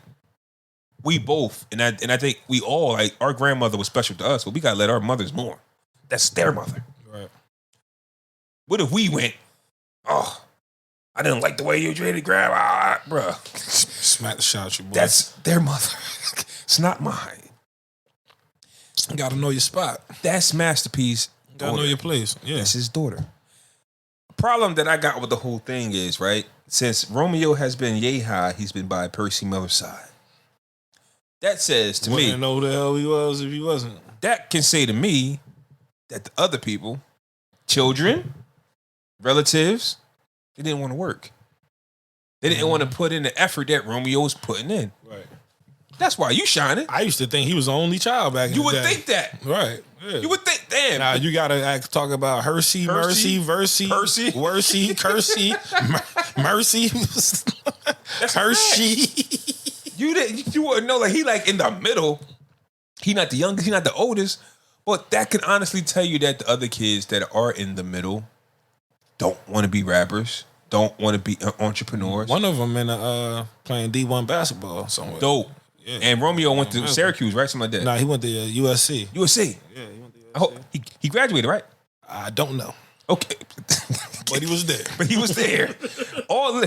we both, and I think we all, like our grandmother was special to us, but we gotta let our mothers mourn. That's their mother. Right. What if we went, oh, I didn't like the way you treated grandma, bruh. Smack the shot, you boy. That's their mother. It's not mine. You gotta know your spot. That's Masterpiece. Gotta know your place. Yeah. That's his daughter. The problem that I got with the whole thing is, right, since Romeo has been yay high, he's been by Percy Miller's side. That says to me, wouldn't know who the hell he was if he wasn't. That can say to me that the other people, children, relatives, they didn't want to work. They didn't want to put in the effort that Romeo was putting in. Right. That's why you shining. I used to think he was the only child back in the day. You would think that. Right. Yeah. You would think, damn. Now you gotta talk about Hershey, Mercy, Versey, Percy, Worsey, Kersey, Mercy, That's Hershey. You wouldn't know, like he like in the middle. He not the youngest, he not the oldest. But that can honestly tell you that the other kids that are in the middle don't want to be rappers, don't want to be entrepreneurs. One of them in playing D1 basketball somewhere. Dope. Yeah. And Romeo went to Syracuse, right? Something like that. Nah, he went to USC. USC. Yeah, he went to USC. I hope he graduated, right? I don't know. Okay. But he was there. But he was there.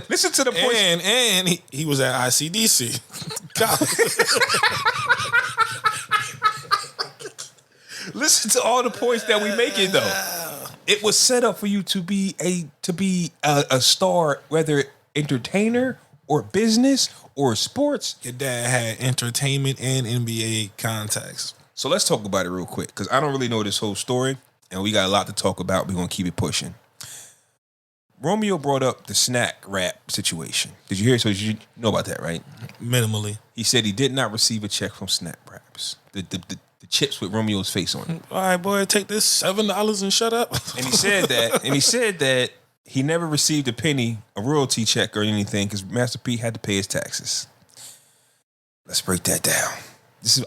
Listen to the points. And he was at ICDC. Listen to all the points that we making though. It was set up for you to be a star, whether entertainer or business or sports. Your dad had entertainment and NBA contacts. So let's talk about it real quick, because I don't really know this whole story, and we got a lot to talk about. We're gonna keep it pushing. Romeo brought up the snack wrap situation. Did you hear? So you know about that, right? Minimally. He said he did not receive a check from snack wraps. The chips with Romeo's face on it. All right, boy, take this $7 and shut up. And he said that. He never received a penny, a royalty check or anything, because Master P had to pay his taxes. Let's break that down.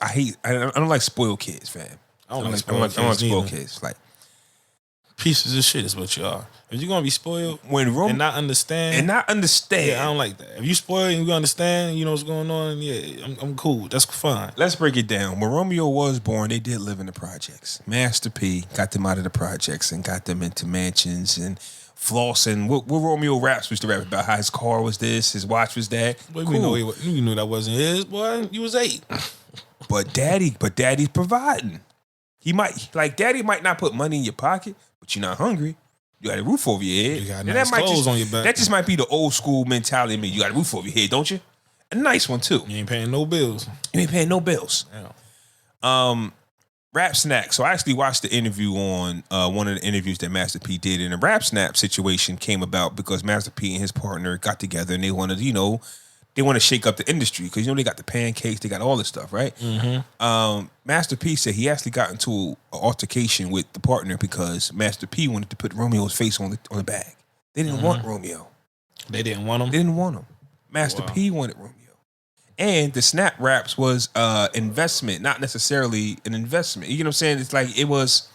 I don't like spoiled kids, fam. I don't like spoiled kids. Like pieces of shit is what you are. If you're gonna be spoiled and not understand, yeah, I don't like that. If you spoiled and you understand, you know what's going on, yeah, I'm cool. That's fine. Let's break it down. When Romeo was born, they did live in the projects. Master P got them out of the projects and got them into mansions and flossing. What Romeo raps was to rap about how his car was this, his watch was that. Well, cool. You knew that wasn't his, boy. You was 8. But daddy's providing. Daddy might not put money in your pocket, but you're not hungry. You got a roof over your head. You got nice clothes on your back. That just might be the old school mentality of me. You got a roof over your head, don't you? A nice one too. You ain't paying no bills. Yeah. Rap Snack. So I actually watched the interview on one of the interviews that Master P did, and the Rap Snap situation came about because Master P and his partner got together and they wanted, to shake up the industry because they got the pancakes, they got all this stuff, right? Mm-hmm. Master P said he actually got into an altercation with the partner because Master P wanted to put Romeo's face on the bag. They didn't want Romeo. They didn't want him? They didn't want him. Master P wanted Romeo. And the Snap Raps was investment, not necessarily an investment. You know what I'm saying? It's like it was,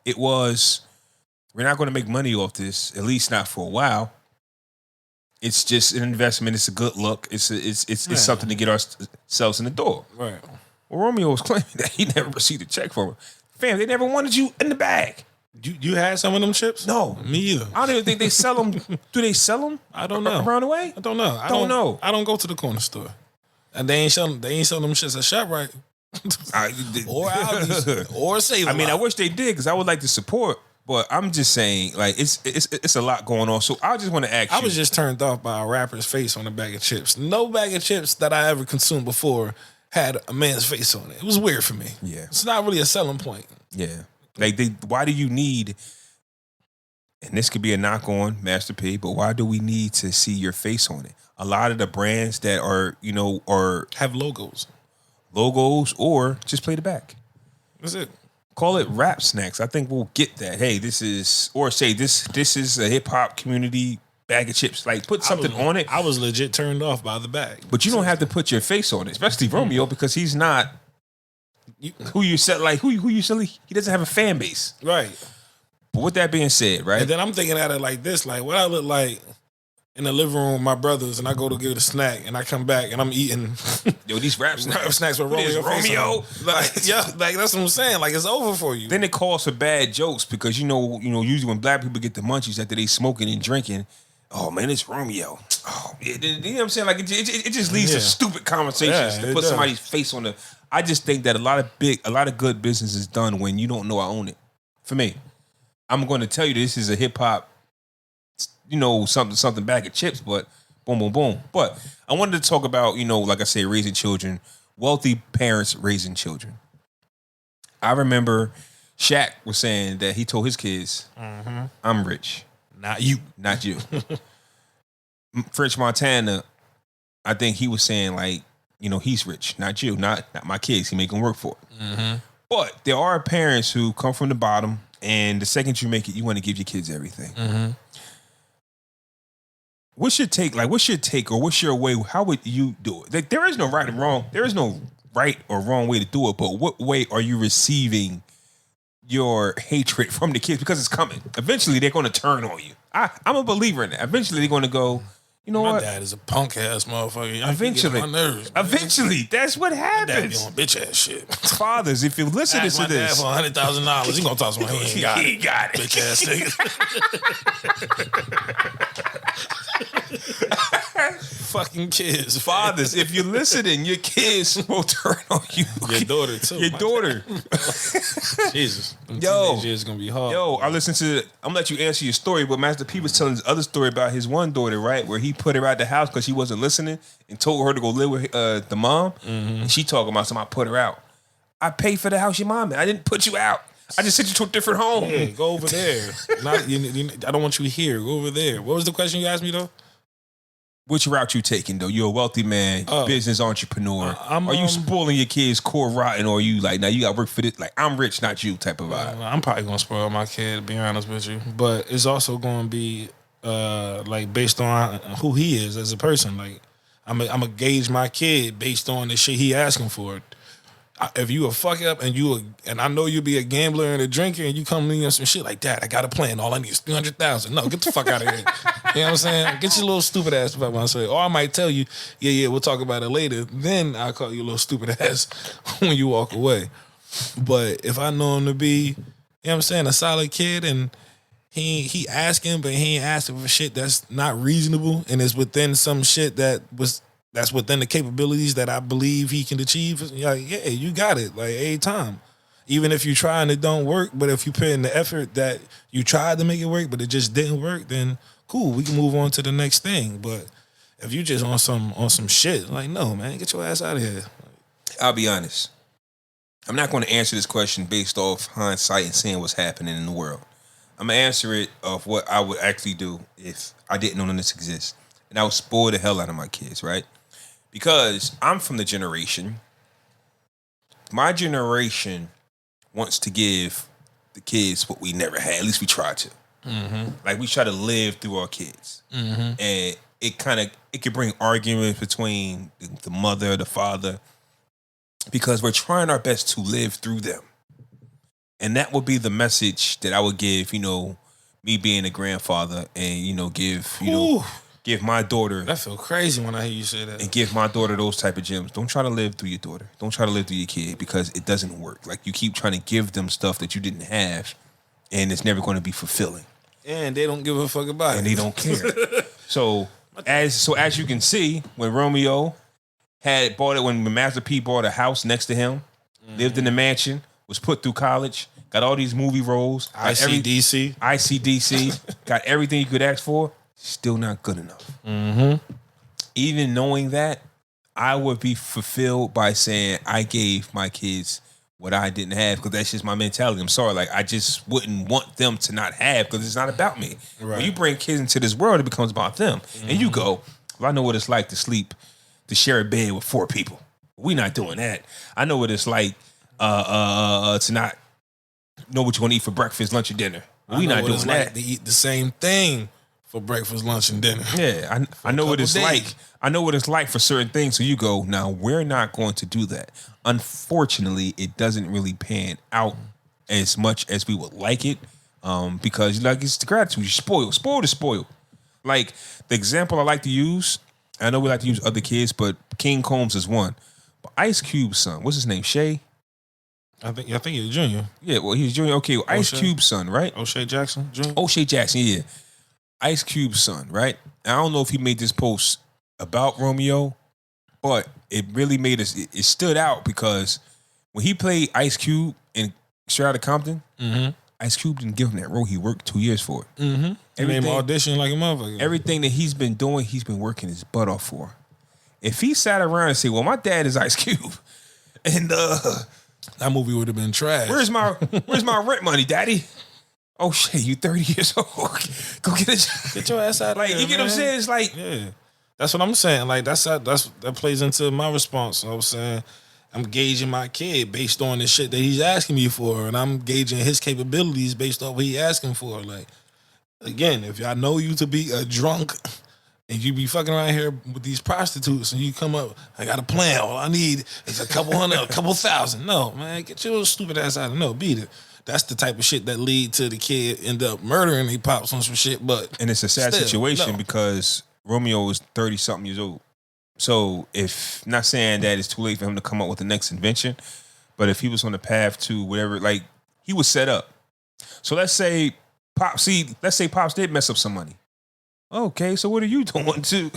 we're not going to make money off this, at least not for a while. It's just an investment. It's a good look. It's something to get ourselves in the door. Right. Well, Romeo was claiming that he never received a check from her. Fam, they never wanted you in the bag. You had some of them chips? No. Me either. I don't even think they sell them. Do they sell them? I don't know. Around the way? I don't know. I don't go to the corner store. And they ain't selling them shits at ShopRite. Or Aldi's. Or Save-A-Lot. I mean, I wish they did because I would like to support. But I'm just saying, like, it's a lot going on. So I just want to ask you. I was just turned off by a rapper's face on a bag of chips. No bag of chips that I ever consumed before had a man's face on it. It was weird for me. Yeah. It's not really a selling point. Yeah. Like, why do you need, and this could be a knock on Master P, but why do we need to see your face on it? A lot of the brands that are, or have logos or just play the back. That's it. Call it rap snacks. I think we'll get that. Hey, this is a hip hop community bag of chips. Like, put something on it. I was legit turned off by the bag. But you don't have to put your face on it, especially Romeo, because he's not who you said. Like, who you silly. He doesn't have a fan base, right? But with that being said, right? And then I'm thinking at it like this: like, what I look like in the living room with my brothers, and I go to get a snack, and I come back, and I'm eating these rap snacks with Romeo. Like, yeah, like that's what I'm saying. Like, it's over for you. Then it calls for bad jokes because usually when black people get the munchies after they smoking and drinking, oh man, it's Romeo. Oh, you know what I'm saying? Like, it just leads to stupid conversations to put somebody's face on the. I just think that a lot of good business is done when you don't know I own it. For me, I'm going to tell you this is a hip hop. Something bag of chips, but boom, boom, boom. But I wanted to talk about, like I say, raising children, wealthy parents raising children. I remember Shaq was saying that he told his kids, I'm rich. Not you. Not you. French Montana, I think he was saying like, he's rich, not you, not my kids. He make them work for it. Mm-hmm. But there are parents who come from the bottom, and the second you make it, you want to give your kids everything. Mm-hmm. What's your take? Like, what's your take, or what's your way? How would you do it? Like, there is no right and wrong. There is no right or wrong way to do it. But what way are you receiving your hatred from the kids? Because it's coming. Eventually, they're going to turn on you. I'm a believer in that. Eventually, they're going to go, my dad is a punk ass motherfucker. Eventually, my nerves, eventually, that's what happens. My dad be on bitch ass shit. Fathers, if you listen to this, my dad for $100,000, he gonna talk to me. He got it. Bitch ass nigga. Fucking kids. Fathers, if you're listening, your kids will turn on you. Your daughter too. Your daughter. Jesus. Yo, it's gonna be hard. Yo, I'm gonna let you answer your story, but Master P was telling this other story about his one daughter, right? Where he put her out the house because she wasn't listening and told her to go live with the mom. Mm-hmm. And she talking about something, I put her out. I paid for the house your mom in. I didn't put you out. I just sent you to a different home. Yeah, go over there. I don't want you here. Go over there. What was the question you asked me though? Which route you taking though? You're a wealthy man, business entrepreneur. Are you spoiling your kids core rotten, or are you like, now you got to work for this? Like, I'm rich, not you type of vibe. I'm probably gonna spoil my kid, to be honest with you. But it's also gonna be like based on who he is as a person. Like, I'm gonna gauge my kid based on the shit he asking for. If you a fuck up and I know you be a gambler and a drinker and you come to me on some shit like that, I got a plan. All I need is $300,000. No, get the fuck out of here. You know what I'm saying? Get your little stupid ass about what I say. Or I might tell you, yeah, we'll talk about it later. Then I'll call you a little stupid ass when you walk away. But if I know him to be, you know what I'm saying, a solid kid, and he asking, but he ain't asking for shit that's not reasonable and is within some shit that's within the capabilities that I believe he can achieve. Like, yeah, you got it. Like, every time. Even if you try and it don't work, but if you put in the effort that you tried to make it work, but it just didn't work, then cool, we can move on to the next thing. But if you just on some shit, like, no, man, get your ass out of here. I'll be honest. I'm not going to answer this question based off hindsight and seeing what's happening in the world. I'm going to answer it of what I would actually do if I didn't know none of this exists. And I would spoil the hell out of my kids, right? Because I'm from the generation, my generation wants to give the kids what we never had. At least we try to. Mm-hmm. Like, we try to live through our kids. Mm-hmm. And it could bring arguments between the mother, the father, because we're trying our best to live through them. And that would be the message that I would give, me being a grandfather and, give my daughter. I feel crazy when I hear you say that. And give my daughter those type of gems. Don't try to live through your daughter. Don't try to live through your kid, because it doesn't work. Like, you keep trying to give them stuff that you didn't have, and it's never going to be fulfilling. And they don't give a fuck about it. And they don't care. So as you can see, when Romeo when Master P bought a house next to him, lived in the mansion, was put through college, got all these movie roles. ICDC. Got everything you could ask for. Still not good enough. Mm-hmm. Even knowing that, I would be fulfilled by saying I gave my kids what I didn't have, because that's just my mentality. I'm sorry. Like, I just wouldn't want them to not have, because it's not about me. Right. When you bring kids into this world, it becomes about them. Mm-hmm. And you go, well, I know what it's like to share a bed with 4 people. We're not doing that. I know what it's like to not know what you're going to eat for breakfast, lunch, or dinner. We're not doing that. Like to eat the same thing for breakfast, lunch, and dinner. Yeah, I know what it's like. I know what it's like for certain things. So you go, now we're not going to do that. Unfortunately, it doesn't really pan out as much as we would like it, because like it's the gratitude. You spoil to spoil. Like the example I like to use, I know we like to use other kids, but King Combs is one. But Ice Cube's son, what's his name? Shay? I think he's a junior. Yeah, well, he's junior. Okay, well, Ice Cube's son, right? O'Shea Jackson Jr.? O'Shea Jackson, yeah. Ice Cube's son, right? I don't know if he made this post about Romeo, but it really made us, it stood out because when he played Ice Cube in Straight Outta Compton, Ice Cube didn't give him that role. He worked 2 years for it. Mm-hmm. He made him audition like a motherfucker. Everything that he's been doing, he's been working his butt off for. If he sat around and said, well, my dad is Ice Cube, and that movie would have been trash. Where's my rent money, daddy? Oh shit, you 30 years old. Go get a job. Get your ass out of here. You get what I'm saying? It's like, yeah. That's what I'm saying. Like that plays into my response. You know what I'm saying? I'm gauging my kid based on the shit that he's asking me for, and I'm gauging his capabilities based on what he's asking for. Like, again, if I know you to be a drunk and you be fucking around here with these prostitutes and you come up, I got a plan. All I need is a couple hundred, a couple thousand. No, man, get your stupid ass out of no, beat it. That's the type of shit that lead to the kid end up murdering their pops on some shit. And it's a sad situation because Romeo is 30-something years old. So if, not saying that it's too late for him to come up with the next invention, but if he was on the path to whatever, like, he was set up. So let's say Pops did mess up some money. Okay, so what are you doing to?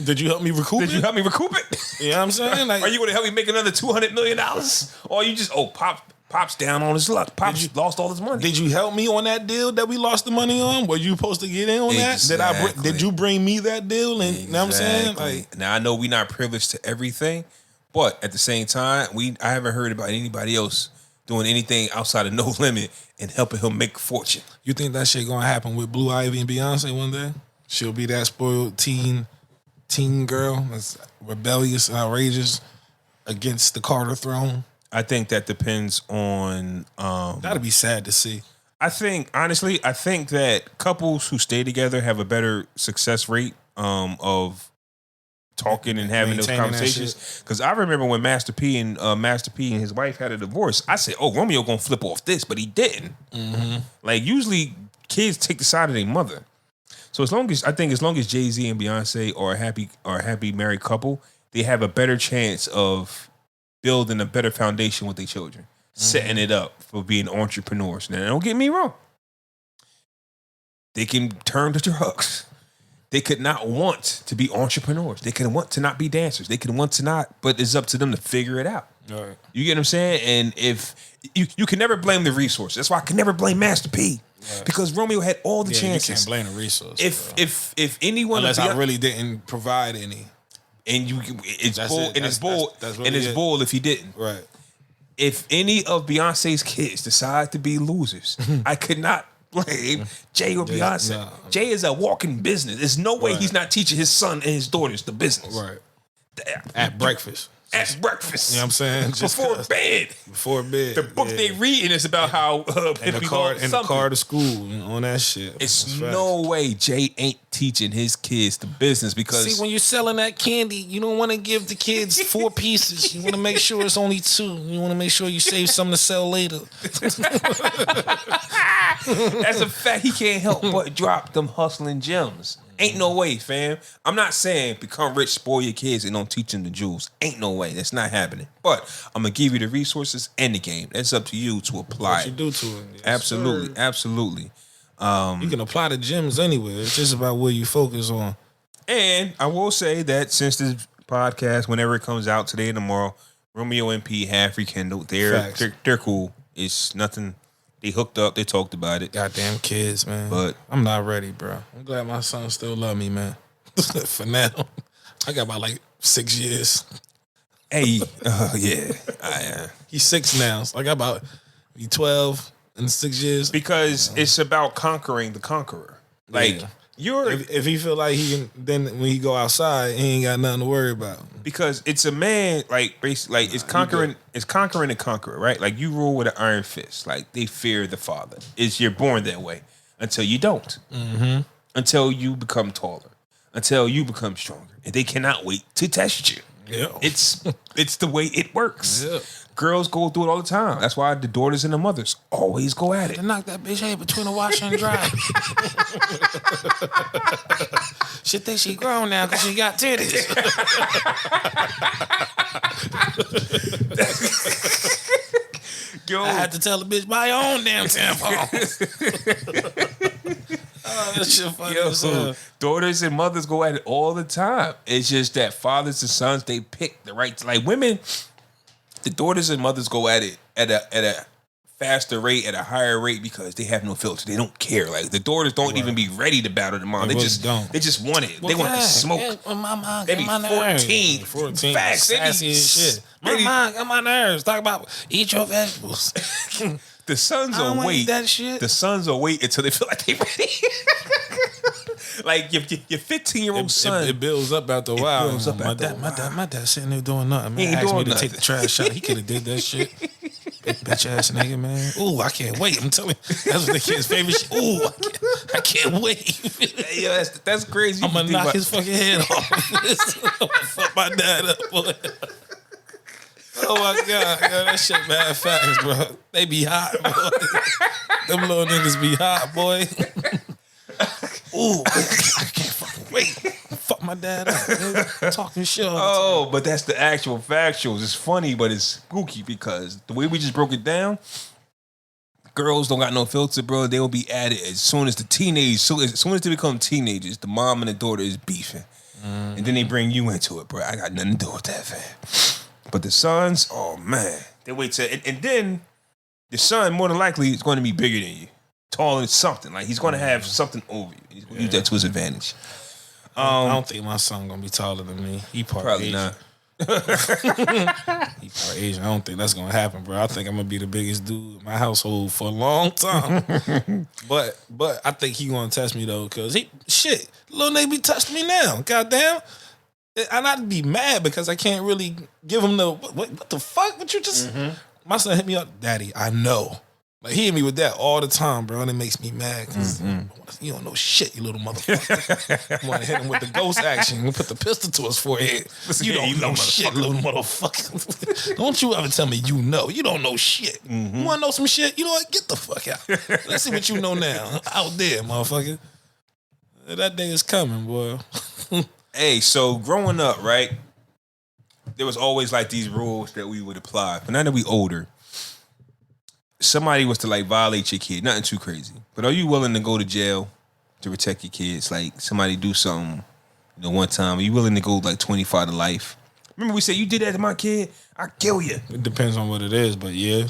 Did you help me recoup it? Did you help me recoup it? You know what I'm saying? Like, are you going to help me make another $200 million? Or you just, Pop's down on his luck. Pop's lost all his money. Did you help me on that deal that we lost the money on? Were you supposed to get in on that? Did you bring me that deal? And you know what I'm saying? Like, now I know we're not privileged to everything, but at the same time, I haven't heard about anybody else doing anything outside of No Limit and helping him make a fortune. You think that shit gonna happen with Blue Ivy and Beyonce one day? She'll be that spoiled teen girl that's rebellious and outrageous against the Carter throne. I think that depends on. That'd be sad to see. I think that couples who stay together have a better success rate of talking and having those conversations. Because I remember when Master P and his wife had a divorce, I said, "Oh, Romeo gonna flip off this," but he didn't. Mm-hmm. Like, usually, kids take the side of their mother. So as long as Jay-Z and Beyonce are a happy married couple, they have a better chance of building a better foundation with their children, setting it up for being entrepreneurs. Now, don't get me wrong. They can turn to drugs. They could not want to be entrepreneurs. They can want to not be dancers. They can want to not, but it's up to them to figure it out. All right. You get what I'm saying? And if you can never blame the resources. That's why I can never blame Master P. Right. Because Romeo had all the chances. You can't blame the resources. If anyone, unless I really didn't provide any. And it's bull if he didn't. Right. If any of Beyonce's kids decide to be losers, I could not blame Jay or Beyonce. No. Jay is a walking business. There's no way he's not teaching his son and his daughters the business. Right. At breakfast. At breakfast. You know what I'm saying? Before bed. Before bed. The book they reading is about how in the car to school, on that shit. It's no way Jay ain't teaching his kids the business, because see, when you're selling that candy, you don't want to give the kids 4 pieces. You want to make sure it's only 2. You want to make sure you save some to sell later. That's a fact. He can't help but drop them hustling gems. Ain't no way, fam. I'm not saying become rich, spoil your kids, and don't teach them the jewels. Ain't no way. That's not happening. But I'm going to give you the resources and the game. That's up to you to apply. What you do to it. Yes, absolutely. Sir. Absolutely. You can apply the gems anywhere. It's just about where you focus on. And I will say that since this podcast, whenever it comes out today and tomorrow, Romeo and P have rekindled. They're cool. It's nothing They hooked up. They talked about it. Goddamn kids, man. But I'm not ready, bro. I'm glad my son still love me, man. For now, I got about like 6 years. Hey, yeah. He's 6 now. So I got about 12 in 6 years. Because it's about conquering the conqueror. Like, if he feel like he can, then when he go outside, he ain't got nothing to worry about. Because it's a man, like, basically, like, it's conquering the conqueror, right? Like, you rule with an iron fist. Like, they fear the father. You're born that way until you don't. Mm-hmm. Until you become taller. Until you become stronger. And they cannot wait to test you. Yeah. It's the way it works. Yeah. Girls go through it all the time. That's why the daughters and the mothers always go at it. To knock that bitch head between the washer and dry. She think she grown now because she got titties. Yo, I had to tell the bitch, buy your own damn tampons. Oh, that shit funny. Daughters and mothers go at it all the time. It's just that fathers and sons, they pick the right. Like women, the daughters and mothers go at it at a faster rate, at a higher rate because they have no filter. They don't care. Like the daughters don't even be ready to battle the mom. They just don't. They just want it. They want the smoke. Yeah, my mom they be 14. 14. Facts. Sassy as shit. My mom got my nerves. Talk about eat your vegetables. The sons will wait. That shit. The sons will wait until they feel like they ready. Like your 15-year-old son, it builds up after a while. My dad sitting there doing nothing. Man, he asked me to take the trash out. He could have did that shit. Bitch ass nigga, man. Ooh, I can't wait. I'm telling you, that's what the kid's favorite shit. Ooh, I can't wait. Yo, that's crazy. I'm gonna knock his fucking head off. I'm gonna fuck my dad up, boy. Oh my God, yo, that shit mad facts, bro. They be hot, boy. Them little niggas be hot, boy. Ooh, I can't fucking wait. Fuck my dad up, nigga. Talking shit all the time. Oh, but that's the actual factuals. It's funny, but it's spooky because the way we just broke it down, girls don't got no filter, bro. They will be at it as soon as as soon as they become teenagers, the mom and the daughter is beefing. And then they bring you into it, bro. I got nothing to do with that, fam. But the sons, oh man, they wait till and then the son more than likely is going to be bigger than you, taller than something. Like he's going to have something over you. He's going to use that to his advantage. I don't think my son gonna be taller than me. He probably not. He part Asian. I don't think that's gonna happen, bro. I think I'm gonna be the biggest dude in my household for a long time. but I think he gonna test me though, cause little nigga be testing me now. Goddamn. And I'd be mad because I can't really give him the what the fuck? What you just My son hit me up, Daddy, I know. Like he hit me with that all the time, bro, and it makes me mad because you don't know shit, you little motherfucker. I want to hit him with the ghost action and put the pistol to his forehead. You don't know shit, little motherfucker. Don't you ever tell me you know. You don't know shit. You want to know some shit? You know what? Get the fuck out. Let's see what you know now. Out there, motherfucker. That day is coming, boy. Hey, so growing up, right, there was always like these rules that we would apply. But now that we older, somebody was to like violate your kid, nothing too crazy. But are you willing to go to jail to protect your kids? Like somebody do something, one time. Are you willing to go like 25 to life? Remember we said you did that to my kid, I'll kill you. It depends on what it is, but yeah,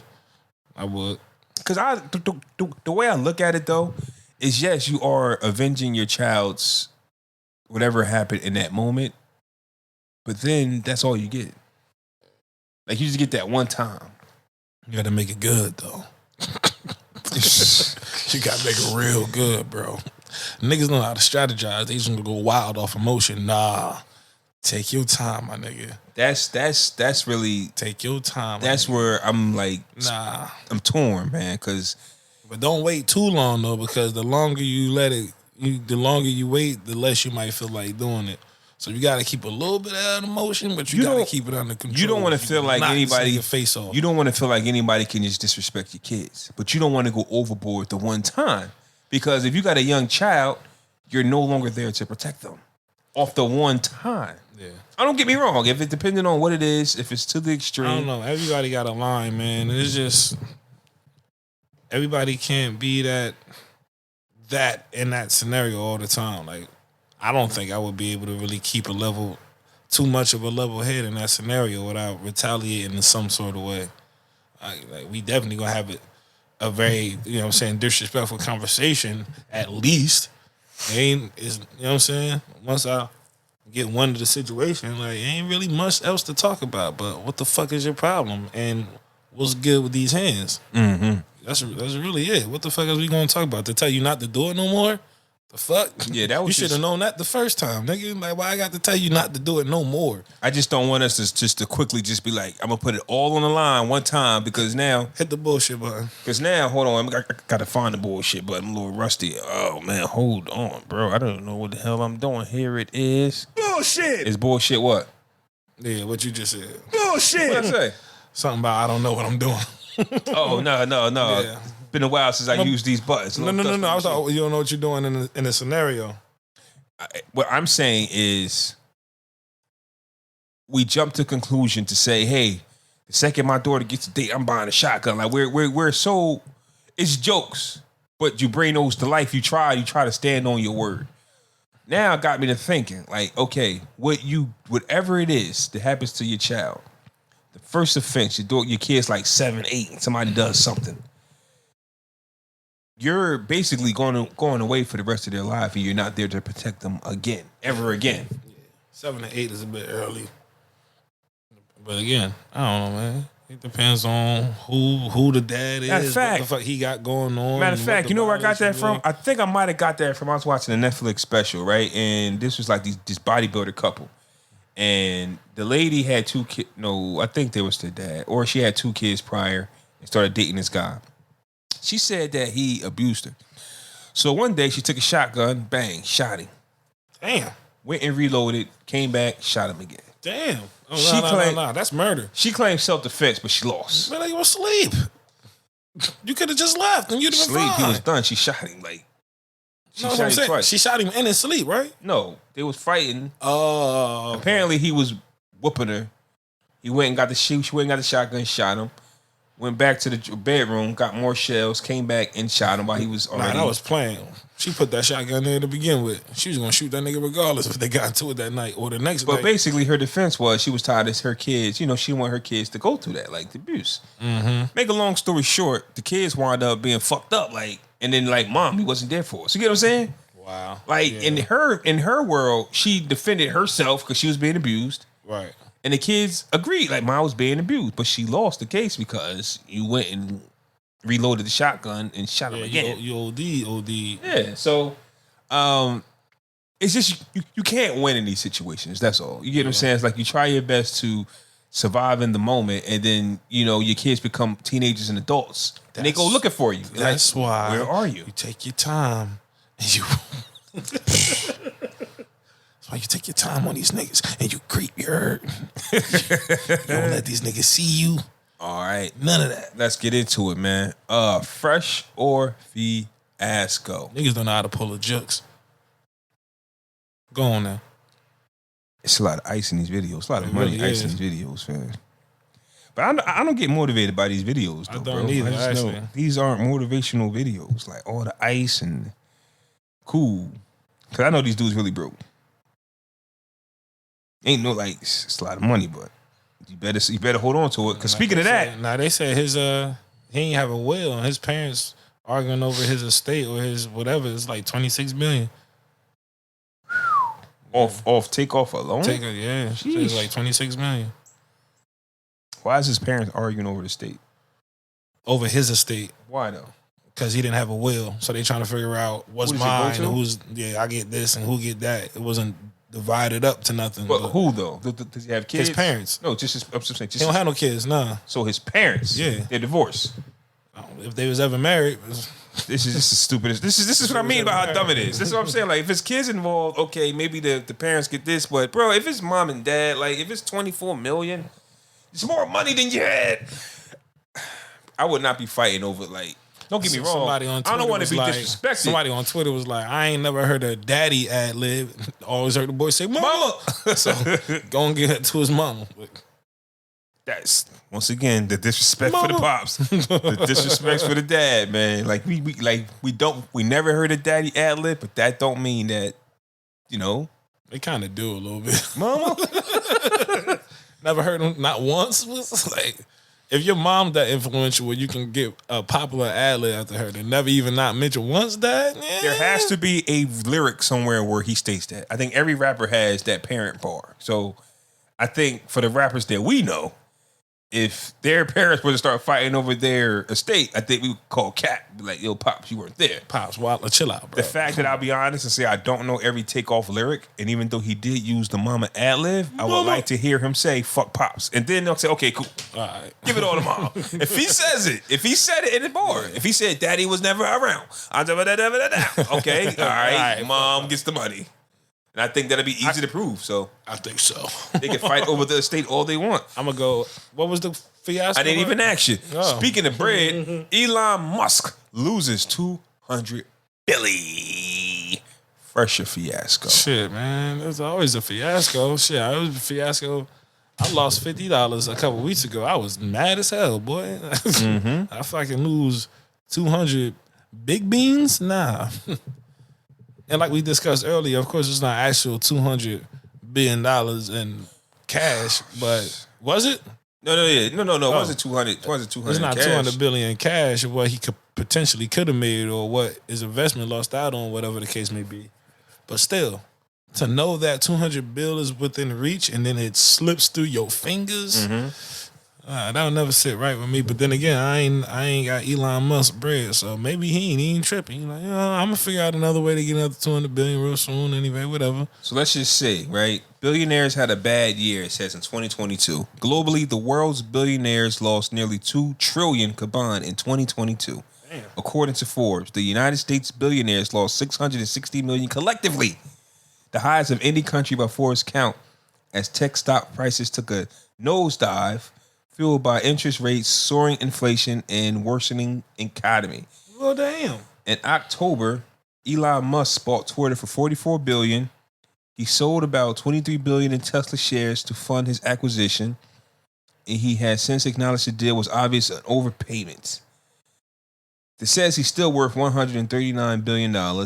I would. Because the way I look at it though, is yes, you are avenging your child's whatever happened in that moment. But then that's all you get. Like you just get that one time. You gotta make it good, though. You gotta make it real good, bro. Niggas know how to strategize. They just gonna go wild off emotion. Nah. Take your time, my nigga. That's really... Take your time. That's where I'm like... Nah. I'm torn, man, because... But don't wait too long, though, because the longer you let it... the longer you wait, the less you might feel like doing it. So you got to keep a little bit of emotion, but you got to keep it under control. You don't want to feel like anybody face off. You don't want to feel like anybody can just disrespect your kids, but you don't want to go overboard the one time, because if you got a young child, you're no longer there to protect them off the one time. Yeah. I don't get me wrong. If it depending on what it is, if it's to the extreme, I don't know. Everybody got a line, man. It's just everybody can't be that in that scenario all the time. Like. I don't think I would be able to really keep too much of a level head in that scenario without retaliating in some sort of way. Like we definitely gonna have it a very, you know what I'm saying, disrespectful conversation, at least. You know what I'm saying? Once I get one to the situation, like, ain't really much else to talk about, but what the fuck is your problem? And what's good with these hands? Mm-hmm. That's really it. What the fuck is we going to talk about? To tell you not to do it no more? The fuck? Yeah, that was you should have known that the first time, nigga. Like, why I got to tell you not to do it no more? I just don't want us to quickly just be like, I'm gonna put it all on the line one time because now hit the bullshit button. Because now, hold on, I gotta find the bullshit button. I'm a little rusty. Oh man, hold on, bro. I don't know what the hell I'm doing. Here it is. Bullshit. It's bullshit. What? Yeah, what you just said. Bullshit. What I say? Something about I don't know what I'm doing. Oh no. Yeah. Been a while since I used these buttons. No. I was like, you don't know what you're doing in a scenario. What I'm saying is, we jump to conclusion to say, hey, the second my daughter gets a date, I'm buying a shotgun. Like we're so, it's jokes, but you bring those to life. You try to stand on your word. Now it got me to thinking, like, okay, whatever it is that happens to your child, the first offense, your kid's like 7, 8, and somebody does something. You're basically going away for the rest of their life, and you're not there to protect them ever again. Yeah. 7 to 8 is a bit early, but again, I don't know, man. It depends on who the dad is, what the fuck he got going on. Matter of fact, you know where I got that from? I think I might have got that from, I was watching a Netflix special, right? And this was like this bodybuilder couple, and the lady had 2 kids. No, I think they was their dad, or she had 2 kids prior and started dating this guy. She said that he abused her. So one day she took a shotgun, bang, shot him. Damn. Went and reloaded, came back, shot him again. Damn. Oh, no. That's murder. She claimed self-defense, but she lost. Man, you was asleep. You could have just left and you'd have been fine. He was done. She shot him she shot him twice. She shot him in his sleep, right? No, they was fighting. Oh. Apparently he was whooping her. She went and got the shotgun, shot him. Went back to the bedroom, got more shells, came back and shot him while he was already... Nah, that was playing. She put that shotgun there to begin with. She was going to shoot that nigga regardless if they got into it that night or the next night. But basically her defense was she was tired of her kids. You know, she wanted her kids to go through that, like the abuse. Mm-hmm. Make a long story short, the kids wound up being fucked up, like, and then like, mom, he wasn't there for us. You get what I'm saying? Wow. Like, yeah. in her world, she defended herself because she was being abused. Right. And the kids agreed, like, mom was being abused, but she lost the case because you went and reloaded the shotgun and shot him again. You OD. Yeah, so it's just you can't win in these situations. That's all. You get what I'm saying? It's like you try your best to survive in the moment, and then your kids become teenagers and adults, and they go looking for you. That's like, why. Where are you? You take your time. And you. Why you take your time on these niggas and you creep, you heard? You don't let these niggas see you. All right. None of that. Let's get into it, man. Fresh or fiasco? Niggas don't know how to pull a jukes. Go on now. It's a lot of ice in these videos. A lot of money ice in these videos, man. But I don't get motivated by these videos, though, I don't either, I just know these aren't motivational videos. Like all the ice and cool. Because I know these dudes really broke. Ain't no like it's a lot of money, but you better hold on to it. Because speaking of that, they said his he ain't have a will, and his parents arguing over his estate or his whatever. It's like $26 million. Take off alone. Yeah. So it's like $26 million. Why is his parents arguing over the estate? Over his estate. Why though? Because he didn't have a will, so they trying to figure out what's mine, who's I get this and who get that. It wasn't divided up to nothing. But who though? Does he have kids? His parents. No, just I'm just saying. He don't have no kids, nah. So his parents, they're divorced. If they was ever married, this is stupid. This is what I mean by how dumb it is. This is what I'm saying. Like if his kids involved, okay, maybe the parents get this, but bro, if it's mom and dad, like if it's $24 million, it's more money than you had. I would not be fighting over like. Don't get me wrong. Somebody on Twitter I don't want to be disrespected. Somebody on Twitter was like, I ain't never heard a daddy ad lib. Always heard the boy say, mama. So go and get it to his mama. That's once again the disrespect for the pops. The disrespect for the dad, man. Like we never heard a daddy ad lib, but that don't mean that, They kind of do a little bit. Mama. Never heard him not once. Was like if your mom that influential where you can get a popular ad-lib after her and never even not mention once that, there has to be a lyric somewhere where he states that. I think every rapper has that parent bar. So I think for the rappers that we know, if their parents were to start fighting over their estate, I think we would call Cat. Be like, yo, Pops, you weren't there. Pops, Wildler, chill out, bro. The fact that I'll be honest and say I don't know every takeoff lyric, and even though he did use the mama ad-lib, I would like to hear him say, fuck Pops. And then they'll say, okay, cool. All right. Give it all to mom. If he says it, if he said it in the bar, if he said daddy was never around, okay, all right, mom gets the money. And I think that'll be easy to prove. So I think so. They can fight over the estate all they want. I'm gonna go. What was the fiasco? I didn't even ask you. Oh. Speaking of bread, Elon Musk loses $200 billion. Fresh a fiasco. Shit, man, there's always a fiasco. Shit, I was a fiasco. I lost $50 a couple weeks ago. I was mad as hell, boy. I fucking lose 200 big beans? Nah. And like we discussed earlier, of course, it's not actual $200 billion in cash, but was it? No. It wasn't 200. It wasn't 200. It's not cash. 200 billion in cash. What he could have made, or what his investment lost out on, whatever the case may be. But still, to know that 200 bill is within reach, and then it slips through your fingers. That'll never sit right with me. But then again, I ain't got Elon Musk bread, so maybe he ain't even tripping. He's like, I'm gonna figure out another way to get another 200 billion real soon. Anyway, whatever. So let's just say, right? Billionaires had a bad year. It says in 2022. Globally, the world's billionaires lost nearly $2 trillion combined in 2022. Damn. According to Forbes, the United States billionaires lost $660 million collectively, the highest of any country by Forbes count, as tech stock prices took a nosedive, fueled by interest rates, soaring inflation, and worsening economy. Well, damn. In October, Elon Musk bought Twitter for $44 billion. He sold about $23 billion in Tesla shares to fund his acquisition, and he has since acknowledged the deal was obvious an overpayment. It says he's still worth $139 billion. Yeah,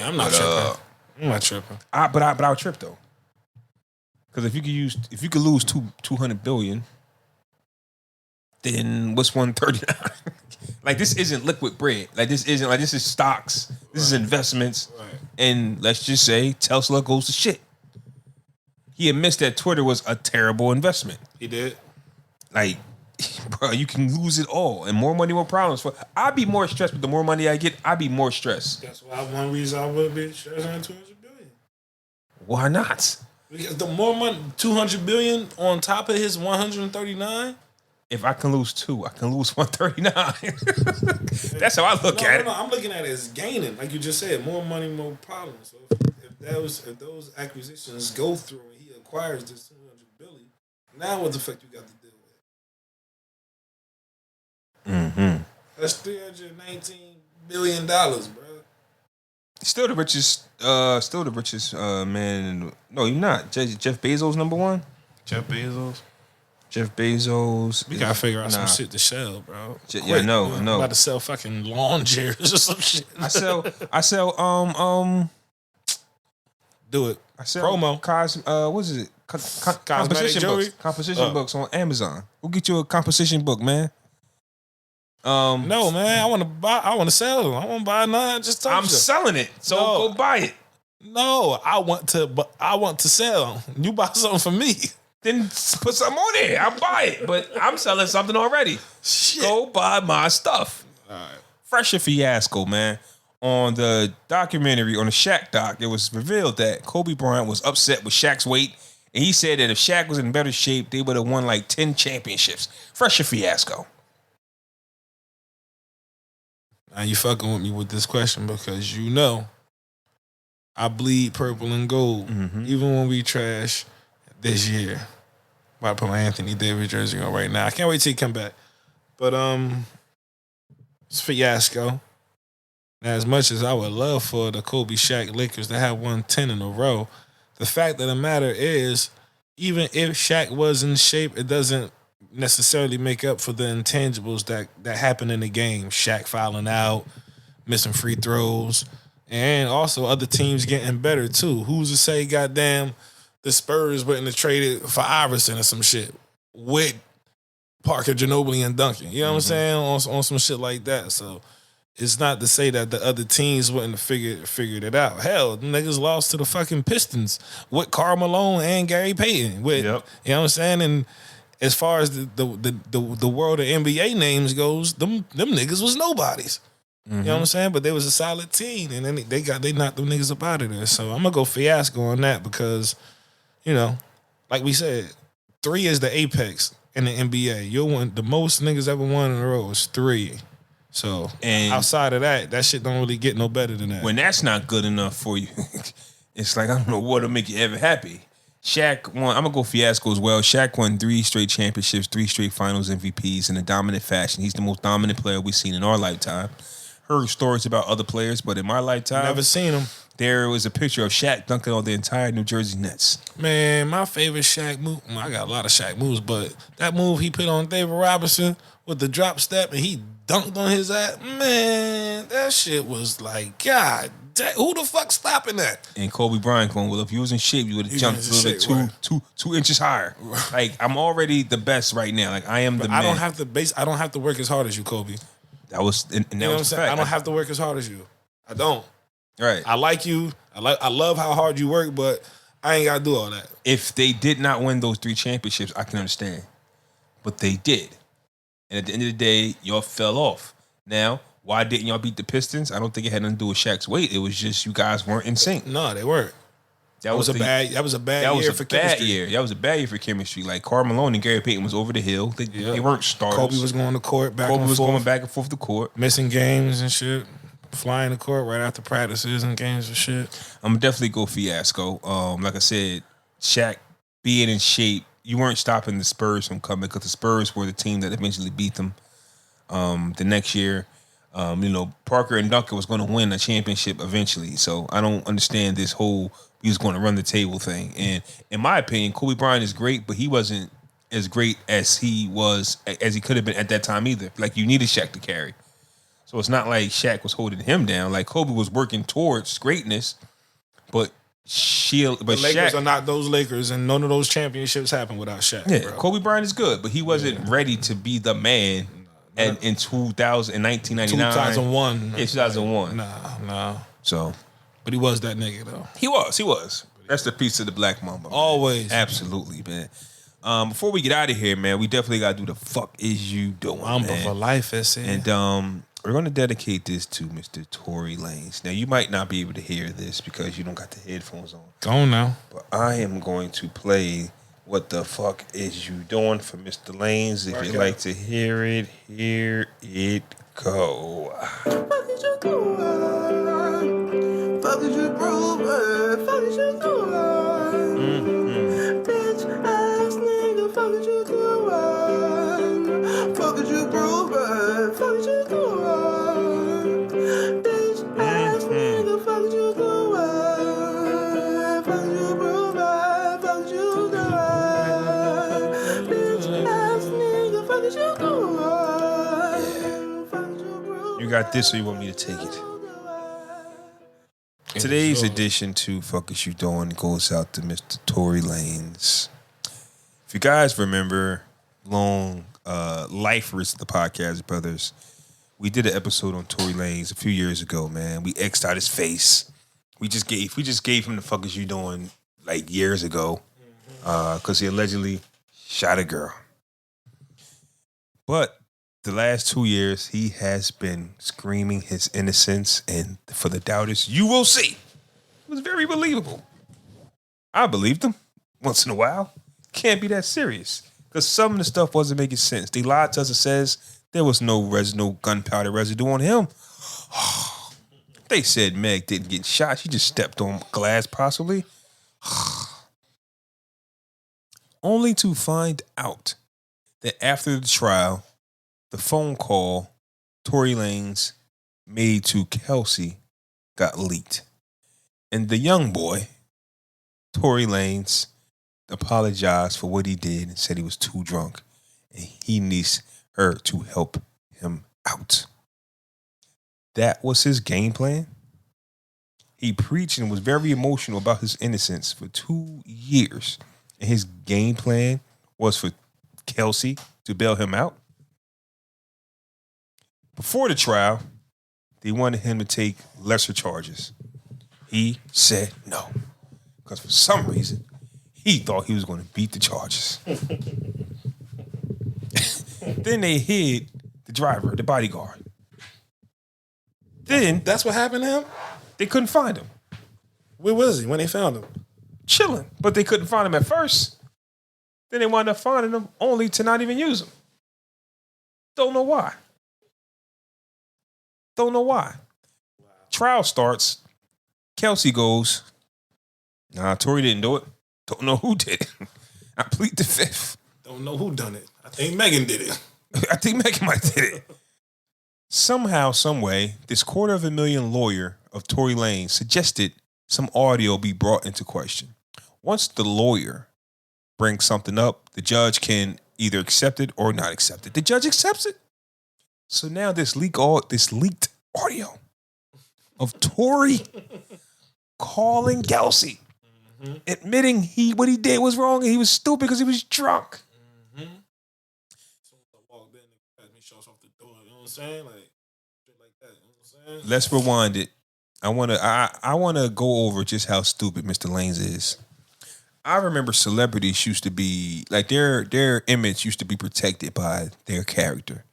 I'm not tripping. I'm not tripping. But I'll trip though. Because if you could lose 200 billion, then what's 139? Like, this isn't liquid bread. This is stocks. This is investments. Right. And let's just say Tesla goes to shit. He admits that Twitter was a terrible investment. He did. Like, bro, you can lose it all, and more money, more problems. I'd be more stressed, but the more money I get, I'd be more stressed. That's why one reason I would be stressed on 200 billion. Why not? Because the more money, 200 billion on top of his 139. If I can lose 2, I can lose 139. That's how I look at it. No, I'm looking at it as gaining, like you just said, more money, more problems. So if those acquisitions go through and he acquires this 200 billion, now what the fuck you got to deal with? That's $319 billion, bro. Still the richest man. No, you're not. Jeff Bezos number one. Jeff Bezos. We gotta figure out some shit to sell, bro. Yeah, no. I'm about to sell fucking lawn chairs or some shit. I sell. Do it. I sell promo. What is it? Composition books on Amazon. We'll get you a composition book, man. No, man. I want to sell them. I want to buy none. I'm selling it. So go buy it. No, I want to sell. You buy something for me. Then put something on there. I'll buy it. But I'm selling something already. Shit. Go buy my stuff. All right. Fresher fiasco, man. On the documentary, on the Shaq doc, it was revealed that Kobe Bryant was upset with Shaq's weight. And he said that if Shaq was in better shape, they would have won like 10 championships. Fresher fiasco. Now you fucking with me with this question because you know I bleed purple and gold. Even when we trash this year. I put my Anthony Davis jersey on right now. I can't wait till he come back. But it's fiasco. Now, as much as I would love for the Kobe Shaq Lakers to have won 10 in a row, the fact of the matter is, even if Shaq was in shape, it doesn't necessarily make up for the intangibles that happen in the game. Shaq fouling out, missing free throws, and also other teams getting better too. Who's to say, goddamn, the Spurs wouldn't have traded for Iverson or some shit? with Parker, Ginobili, and Duncan. You know what I'm saying? On some shit like that. So it's not to say that the other teams wouldn't have figured it out. Hell, them niggas lost to the fucking Pistons with Karl Malone and Gary Payton. You know what I'm saying? And as far as the world of NBA names goes, them niggas was nobodies. You know what I'm saying? But they was a solid team, and then they knocked them niggas up out of there. So I'm gonna go fiasco on that because, you know, like we said, 3 is the apex in the NBA. The most niggas ever won in a row is 3. So and outside of that shit don't really get no better than that. When that's not good enough for you, it's like I don't know what'll make you ever happy. Shaq won. I'm gonna go fiasco as well. Shaq won 3 straight championships, 3 straight Finals MVPs in a dominant fashion. He's the most dominant player we've seen in our lifetime. Heard stories about other players, but in my lifetime, never seen him. There was a picture of Shaq dunking on the entire New Jersey Nets. Man, my favorite Shaq move. I got a lot of Shaq moves, but that move he put on David Robinson with the drop step and he dunked on his ass. Man, that shit was like, God damn, who the fuck stopping that? And Kobe Bryant going, well, if you was in shape, you would have jumped a little bit two inches higher. Like, I'm already the best right now. Like, I am the man. I don't have to work as hard as you, Kobe. That was, and you know what I'm saying? I don't have to work as hard as you. I don't. Right. I like you. I love how hard you work, but I ain't got to do all that. If they did not win those 3 championships, I can understand. But they did. And at the end of the day, y'all fell off. Now, why didn't y'all beat the Pistons? I don't think it had nothing to do with Shaq's weight. It was just you guys weren't in sync. No, they weren't. That was a bad year for chemistry. That was a bad year for chemistry. Like Karl Malone and Gary Payton was over the hill. They weren't starters. Kobe was going to court back and forth. Kobe was going back and forth to court. Missing games and shit. Flying to court right after practices and games and shit. I'm definitely go fiasco. Like I said, Shaq being in shape, you weren't stopping the Spurs from coming because the Spurs were the team that eventually beat them the next year. Parker and Duncan was going to win a championship eventually. So I don't understand this whole he was going to run the table thing. And in my opinion, Kobe Bryant is great, but he wasn't as great as he could have been at that time either. Like you needed Shaq to carry. So it's not like Shaq was holding him down. Like Kobe was working towards greatness, but the Lakers are not those Lakers, and none of those championships happen without Shaq. Yeah, bro. Kobe Bryant is good, but he wasn't ready to be the man. And in 1999, 2001, yeah, 2001. Nah. So, but he was that nigga though. He was. That's the piece of the Black Mamba. Man. Always, absolutely, man. Before we get out of here, man, we definitely got to do the fuck is you doing, Mamba man. for life, SC. And we're going to dedicate this to Mr. Tory Lanez. Now, you might not be able to hear this because you don't got the headphones on. Go on now. But I am going to play What the Fuck Is You Doing for Mr. Lanez. If you'd like to hear it, here it go. Fuck is you doing? Fuck is you proving? Fuck is you doing? Bitch ass nigga, fuck is you doing? Fuck is you proving? Fuck is you doing? Bitch ass nigga, fuck is you doing? Fuck is you proving? Fuck is you doing? Bitch ass nigga, fuck is you doing? Fuck is you proving? You got this or you want me to take it? Today's edition to Fuck Is You Doing goes out to Mr. Tory Lanez. If you guys remember long lifers of the podcast, brothers, we did an episode on Tory Lanez a few years ago, man. We X'd out his face. We just gave him the Fuck Is You Doing like years ago because he allegedly shot a girl. But the last 2 years, he has been screaming his innocence, and for the doubters, you will see. It was very believable. I believed him once in a while. Can't be that serious because some of the stuff wasn't making sense. They lied to us and says there was no gunpowder residue on him. They said Meg didn't get shot. She just stepped on glass, possibly. Only to find out that after the trial, the phone call Tory Lanez made to Kelsey got leaked. And the young boy, Tory Lanez, apologized for what he did and said he was too drunk. And he needs her to help him out. That was his game plan. He preached and was very emotional about his innocence for 2 years. And his game plan was for Kelsey to bail him out. Before the trial, they wanted him to take lesser charges. He said no, because for some reason, he thought he was going to beat the charges. Then they hid the driver, the bodyguard. Then That's what happened to him? they couldn't find him. Where was he when they found him? Chilling, but they couldn't find him at first. Then they wound up finding him only to not even use him. Don't know why. Don't know why. Wow. Trial starts. Kelsey goes, nah, Tory didn't do it. Don't know who did it. I plead the fifth. Don't know who done it. I think Megan did it. I think Megan might did it. Somehow, some way, this $250,000 lawyer of Tory Lanez suggested some audio be brought into question. Once the lawyer brings something up, the judge can either accept it or not accept it. The judge accepts it. So now this leaked audio of Tory calling Kelsey, admitting what he did was wrong and he was stupid because he was drunk. So I walked in and had me shots off the door. You know what I'm saying? Like shit like that. You know what I'm saying? Let's rewind it. I wanna go over just how stupid Mr. Lanez is. I remember celebrities used to be like their image used to be protected by their character.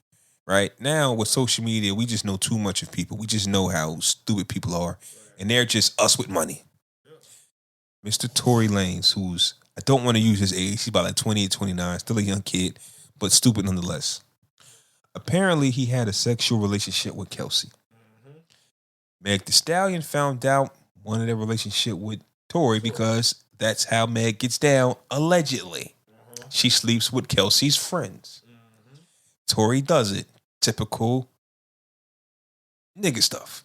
Right? Now with social media, we just know too much of people. We just know how stupid people are. And they're just us with money. Mr. Tory Lanez, who's, I don't want to use his age. He's about like 28, 29, still a young kid, but stupid nonetheless. Apparently, he had a sexual relationship with Kelsey. Meg Thee Stallion found out one of their relationship with Tory because that's how Meg gets down, allegedly. She sleeps with Kelsey's friends. Tory does it. Typical nigga stuff.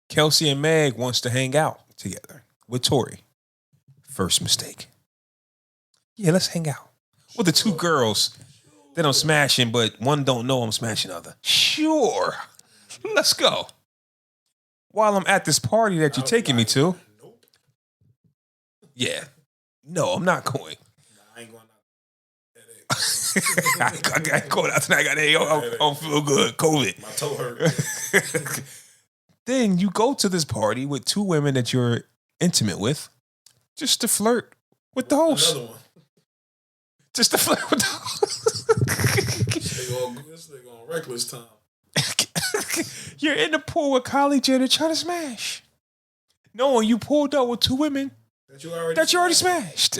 Kelsey and Meg wants to hang out together with Tory. First mistake. Yeah, let's hang out. With the two girls that I'm smashing, but one don't know I'm smashing the other. Sure. Let's go. While I'm at this party that you're taking me to. Yeah. No, I'm not going. I ain't going out. I ain't going out tonight. I don't feel good. COVID. My toe hurt. Then you go to this party with two women that you're intimate with just to flirt with the host. Another one. Just to flirt with the host. This nigga on reckless time. You're in the pool with Kylie Jenner trying to smash. Knowing you pulled up with two women that you already smashed.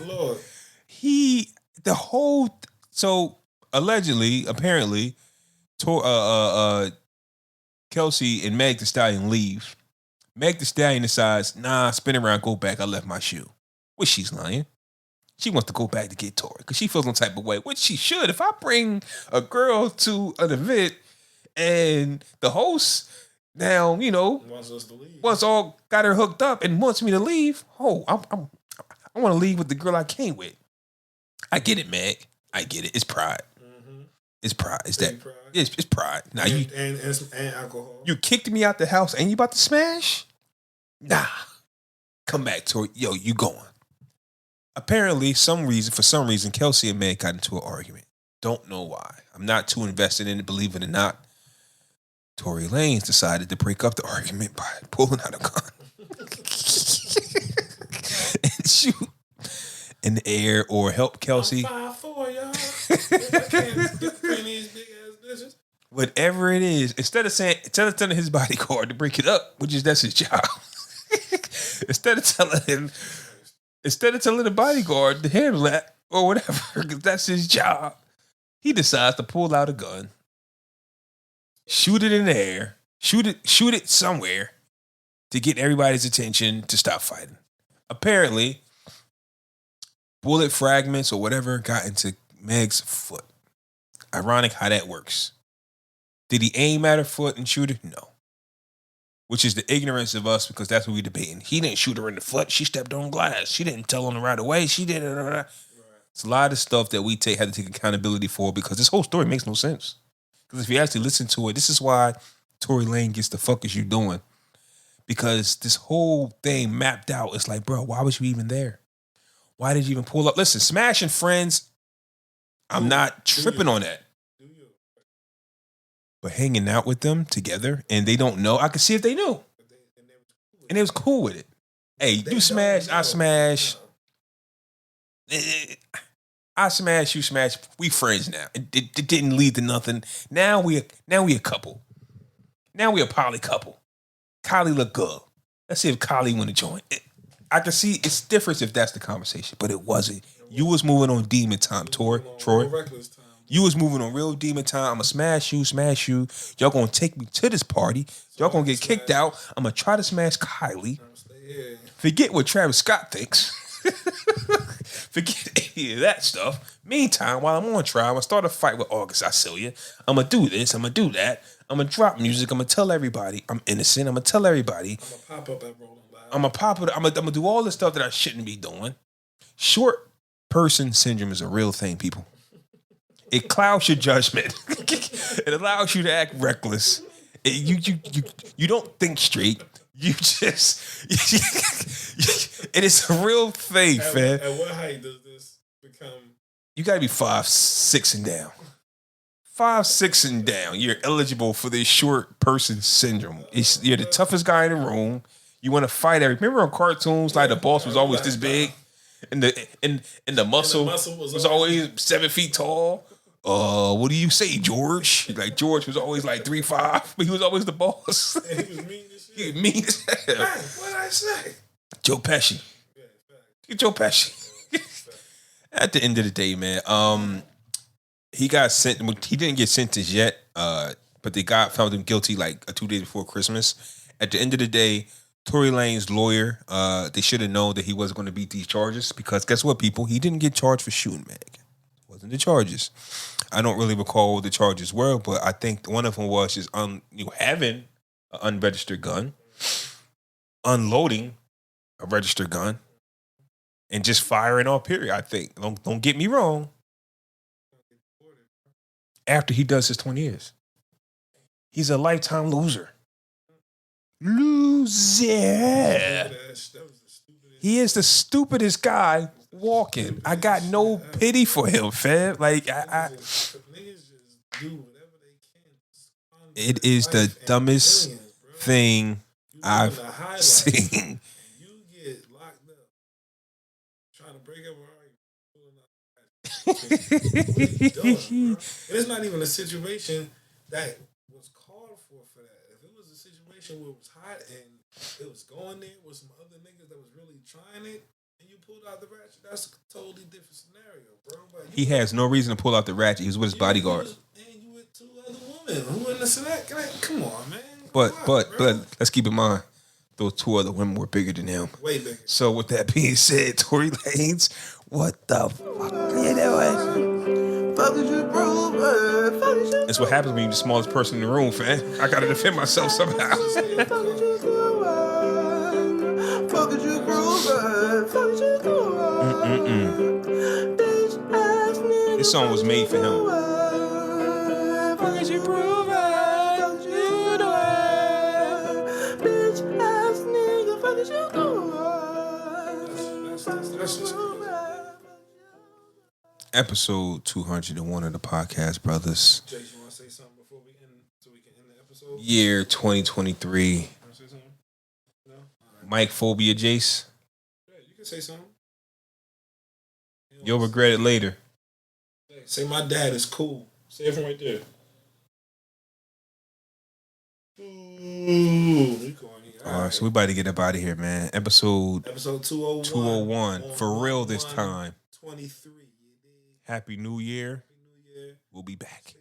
Lord. So allegedly, apparently, Kelsey and Meg Thee Stallion leave. Meg Thee Stallion decides, spin around, go back. I left my shoe. Which she's lying. She wants to go back to get Tory because she feels some type of way, which she should. If I bring a girl to an event and the host now, wants us to leave. Once all got her hooked up and wants me to leave, I want to leave with the girl I came with. I get it, Meg. I get it. It's pride. It's pride. It's that. Pride. It's pride. Now and alcohol. You kicked me out the house and you about to smash? Nah. Come back, Tory. Yo, you going. Apparently, for some reason, Kelsey and Meg got into an argument. Don't know why. I'm not too invested in it, believe it or not. Tory Lanez decided to break up the argument by pulling out a gun. And shoot in the air or help Kelsey. I'm 5'4", y'all. I can't get these big ass bitches. Whatever it is, instead of telling his bodyguard to break it up, that's his job. instead of telling the bodyguard to handle that or whatever, because that's his job, he decides to pull out a gun, shoot it in the air, shoot it somewhere to get everybody's attention to stop fighting. Apparently, bullet fragments or whatever got into Meg's foot. Ironic how that works. Did he aim at her foot and shoot her? No. Which is the ignorance of us because that's what we're debating. He didn't shoot her in the foot. She stepped on glass. She didn't tell him right away. She did it. Right. It's a lot of stuff that we had to take accountability for because this whole story makes no sense. Because if you actually listen to it, this is why Tory Lanez gets the fuck is you doing. Because this whole thing mapped out, it's like, bro, why was you even there? Why did you even pull up? Listen, smashing friends, I'm not tripping on that. But hanging out with them together and they don't know, I could see if they knew. And they was cool with it. Hey, you smash, I smash. I smash, you smash. We friends now. It didn't lead to nothing. Now we a couple. Now we a poly couple. Kylie look good. Let's see if Kylie want to join. I can see it's different if that's the conversation, but it wasn't. You was moving on demon time, Troy. You was moving on real demon time. I'ma smash you. Y'all gonna take me to this party. Y'all gonna get kicked out. I'm gonna try to smash Kylie. Forget what Travis Scott thinks. Forget any of that stuff. Meantime, while I'm on trial, I'm gonna start a fight with August Alsina. I'm gonna do this. I'm gonna do that. I'm gonna drop music. I'm gonna tell everybody I'm innocent. I'm gonna tell everybody. I'm gonna pop up at Rolling Loud. I'm gonna pop it. I'm gonna do all the stuff that I shouldn't be doing. Short person syndrome is a real thing, people. It clouds your judgment. It allows you to act reckless. You don't think straight. You just it is a real thing, fam. At what height does this become? You gotta be 5'6" and down. 5'6" and down. You're eligible for this short person syndrome. You're the toughest guy in the room. You want to fight Remember on cartoons, like the boss was always this big, and the muscle was always 7 feet tall. What do you say, George? Like George was always like 3'5", but he was always the boss. And he was mean as shit. He was mean as hell. Man, what'd I say? Joe Pesci. Joe Pesci. At the end of the day, man, he got sent. He didn't get sentenced yet, but they found him guilty like 2 days before Christmas. At the end of the day, Tory Lanez lawyer, they should have known that he wasn't going to beat these charges because guess what, people? He didn't get charged for shooting Meg. Wasn't the charges. I don't really recall what the charges were, but I think one of them was just having an unregistered gun, unloading a registered gun, and just firing off. Period. I think. Don't get me wrong. After he does his 20 years, he's a lifetime loser. He is the stupidest guy walking. I got no pity for him, fam. Like it is the dumbest thing I've seen. You get locked up trying to break up and it's not even a situation that was called for that. If it was a situation where it was hot and it was going there with some other niggas that was really trying it, and you pulled out the ratchet, that's a totally different scenario, bro. But he has no reason to pull out the ratchet. He was with his bodyguard. And you with 2 other women who in the select. Like, come on, man. But let's keep in mind, those 2 other women were bigger than him. Way bigger. So with that being said, Tory Lanez, what the fuck are you doing? That's what happens when you're the smallest person in the room, fam. I gotta defend myself somehow. This song was made for him. Episode 201 of the podcast, brothers. Jay, you want to say something before we end, so we can end the episode? Year 2023. You want to say something? No? Right. Mike Phobia Jace. Yeah, you can say something. You'll regret it later. Say my dad is cool. Say it from right there. All right, so we about to get up out of here, man. Episode 201. 201. For real this time. 23. Happy New Year. We'll be back.